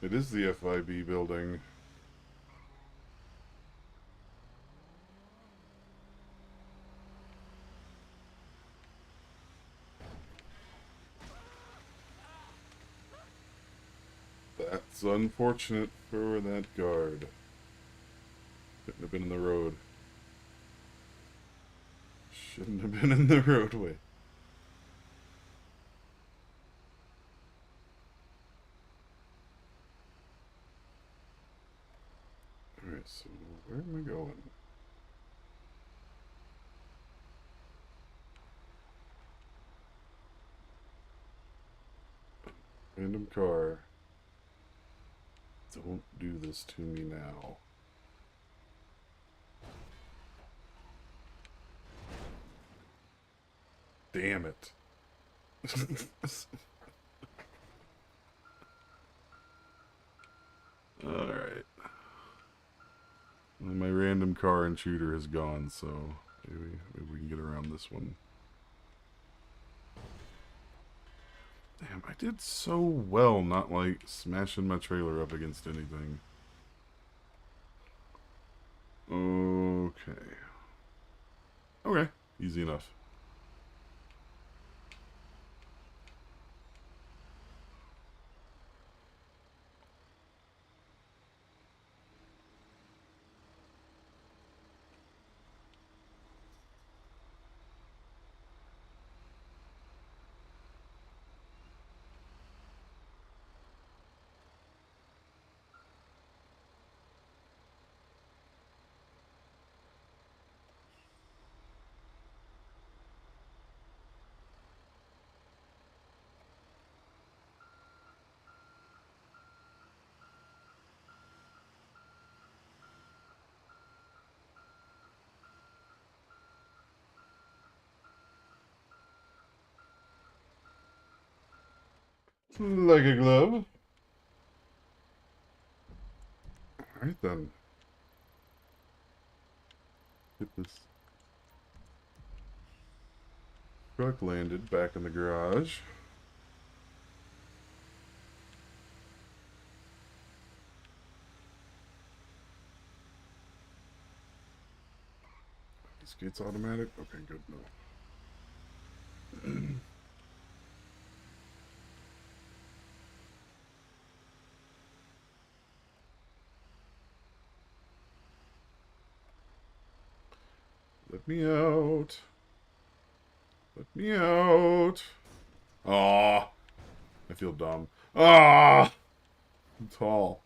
It is the FIB building. That's unfortunate for that guard. Shouldn't have been in the road. Shouldn't have been in the roadway. Alright, so where am I going? Random car. Don't do this to me now. Damn it. Alright. Well, my random car intruder has gone, so maybe we can get around this one. Damn, I did so well not, like, smashing my trailer up against anything. Okay. Okay, easy enough. Like a glove. Alright then. Get this truck landed back in the garage. This gate's automatic? Okay, good. No. Let me out. Let me out. Aw. I feel dumb. Ah! I'm tall.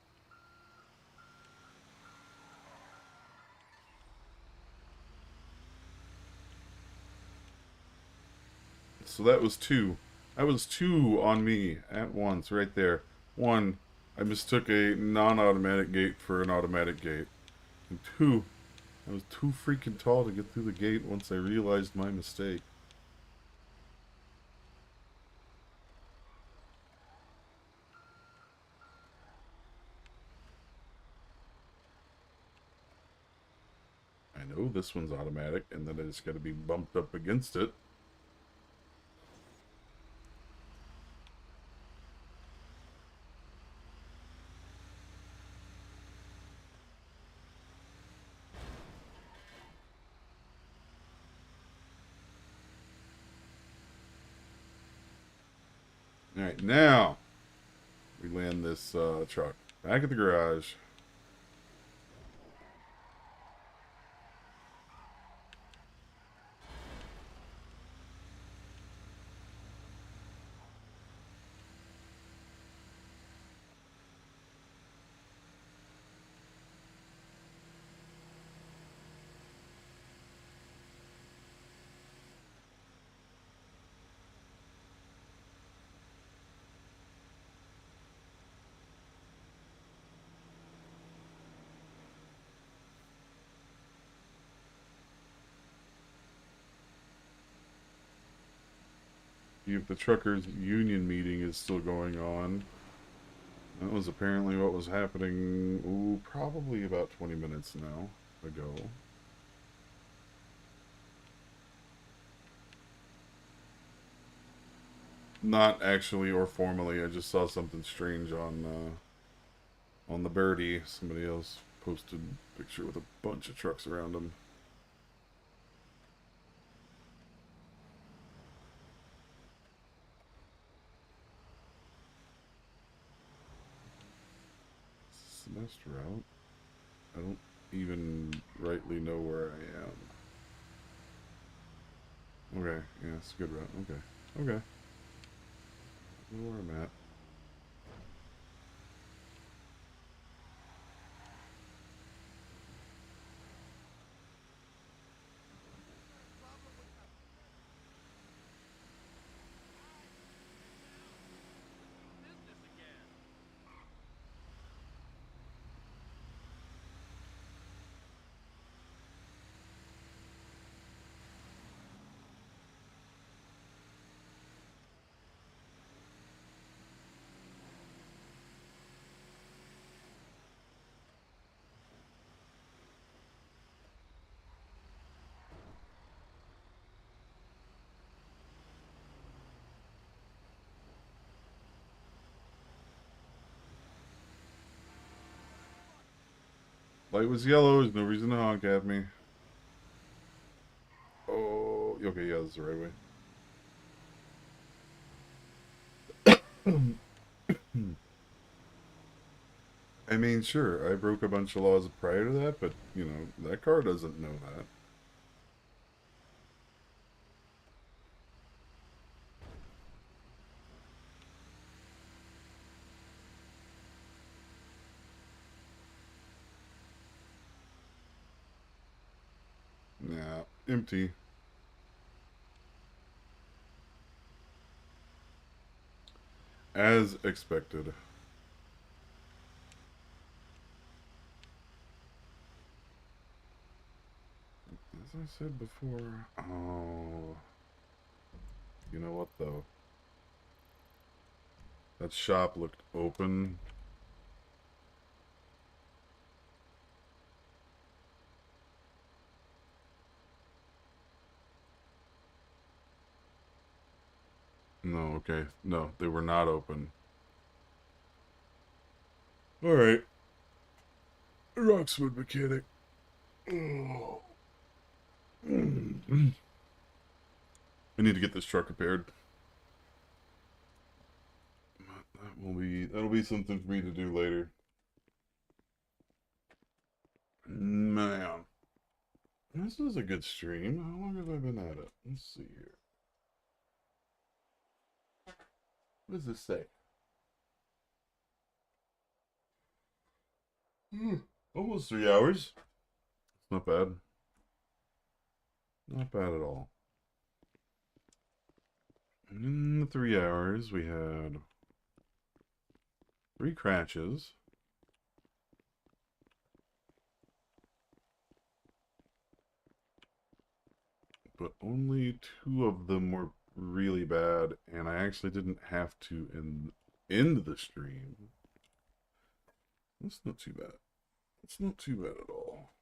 So that was two. That was two on me at once, right there. One, I mistook a non-automatic gate for an automatic gate. And two, I was too freaking tall to get through the gate once I realized my mistake. I know this one's automatic, and then I just gotta be bumped up against it. Alright, now we land this truck back at the garage. See if the truckers' union meeting is still going on. That was apparently what was happening, ooh, probably about 20 minutes now ago. Not actually or formally, I just saw something strange on the birdie. Somebody else posted a picture with a bunch of trucks around them. Semester out? I don't even rightly know where I am. Okay, yeah, it's a good route. Okay, okay. I know where I'm at. Business again. Light was yellow, there's no reason to honk at me. Oh, okay, yeah, that's the right way. I mean, sure, I broke a bunch of laws prior to that, but, you know, that car doesn't know that. Nah, empty. As expected. As I said before, oh, you know what though? That shop looked open. No, okay. No, they were not open. Alright. Rockswood mechanic. Oh. I need to get this truck repaired. That'll be something for me to do later. Man. This is a good stream. How long have I been at it? Let's see here. What does this say? Almost 3 hours. Not bad. Not bad at all. And in the 3 hours, we had 3 crashes. But only 2 of them were really bad, and I actually didn't have to end the stream. That's not too bad. It's not too bad at all.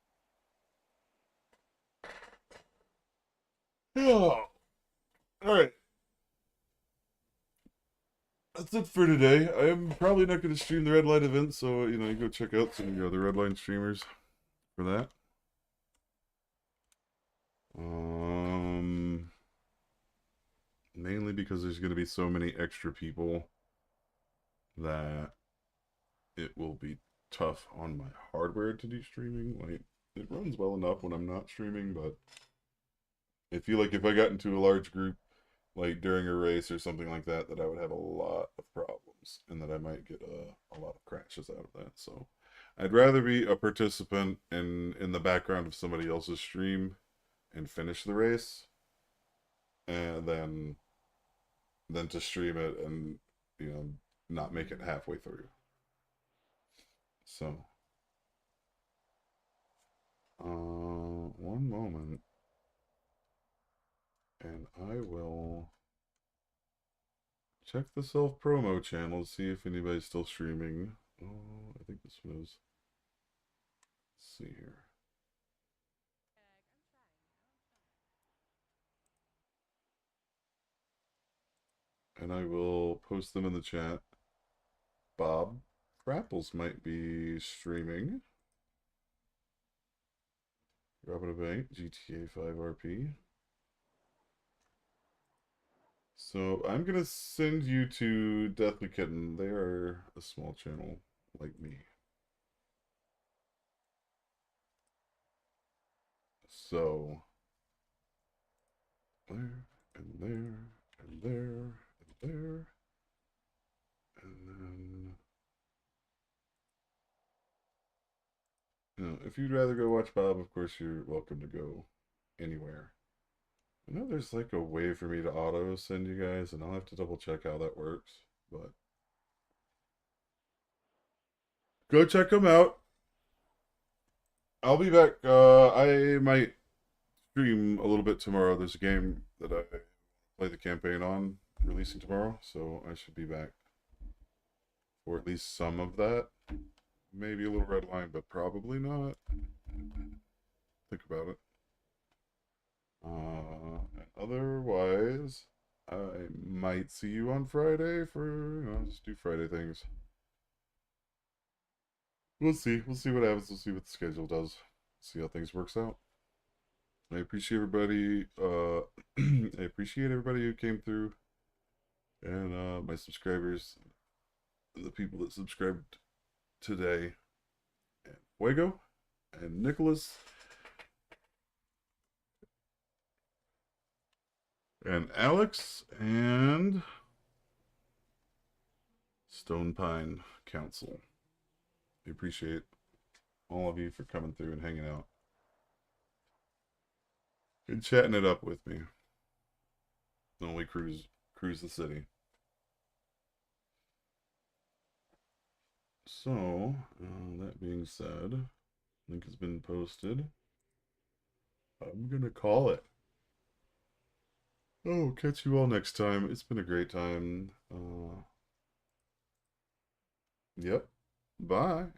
Oh, all right. That's it for today. I am probably not going to stream the Redline event, so you go check out some of the other Redline streamers for that. Mainly because there's going to be so many extra people that it will be tough on my hardware to do streaming. Like, it runs well enough when I'm not streaming, but I feel like if I got into a large group, like during a race or something like that, that I would have a lot of problems and that I might get a lot of crashes out of that. So I'd rather be a participant in the background of somebody else's stream and finish the race, and then to stream it and not make it halfway through. So one moment, and I will check the self promo channel, see if anybody's still streaming. Oh, I think this was. Let's see here. And I will post them in the chat. Bob Frapples might be streaming. Robin of Bank, GTA 5 RP. So I'm gonna send you to Deathly Kitten. They are a small channel like me. So there and there and there and there. And then if you'd rather go watch Bob, of course you're welcome to go anywhere. I know there's like a way for me to auto send you guys, and I'll have to double check how that works, but go check them out. I'll be back. I might stream a little bit tomorrow. There's a game that I play the campaign on releasing tomorrow, so I should be back for at least some of that. Maybe a little Redline, but probably not. Think about it. Otherwise, I might see you on Friday for, just do Friday things. We'll see. We'll see what happens. We'll see what the schedule does. See how things works out. I appreciate everybody. I appreciate everybody who came through, and my subscribers, the people that subscribed today, and Fuego, and Nicholas, and Alex, and Stone Pine Council. I appreciate all of you for coming through and hanging out and chatting it up with me. Only cruise the city. So, that being said, link has been posted. I'm gonna call it. Oh, catch you all next time. It's been a great time. Yep. Bye.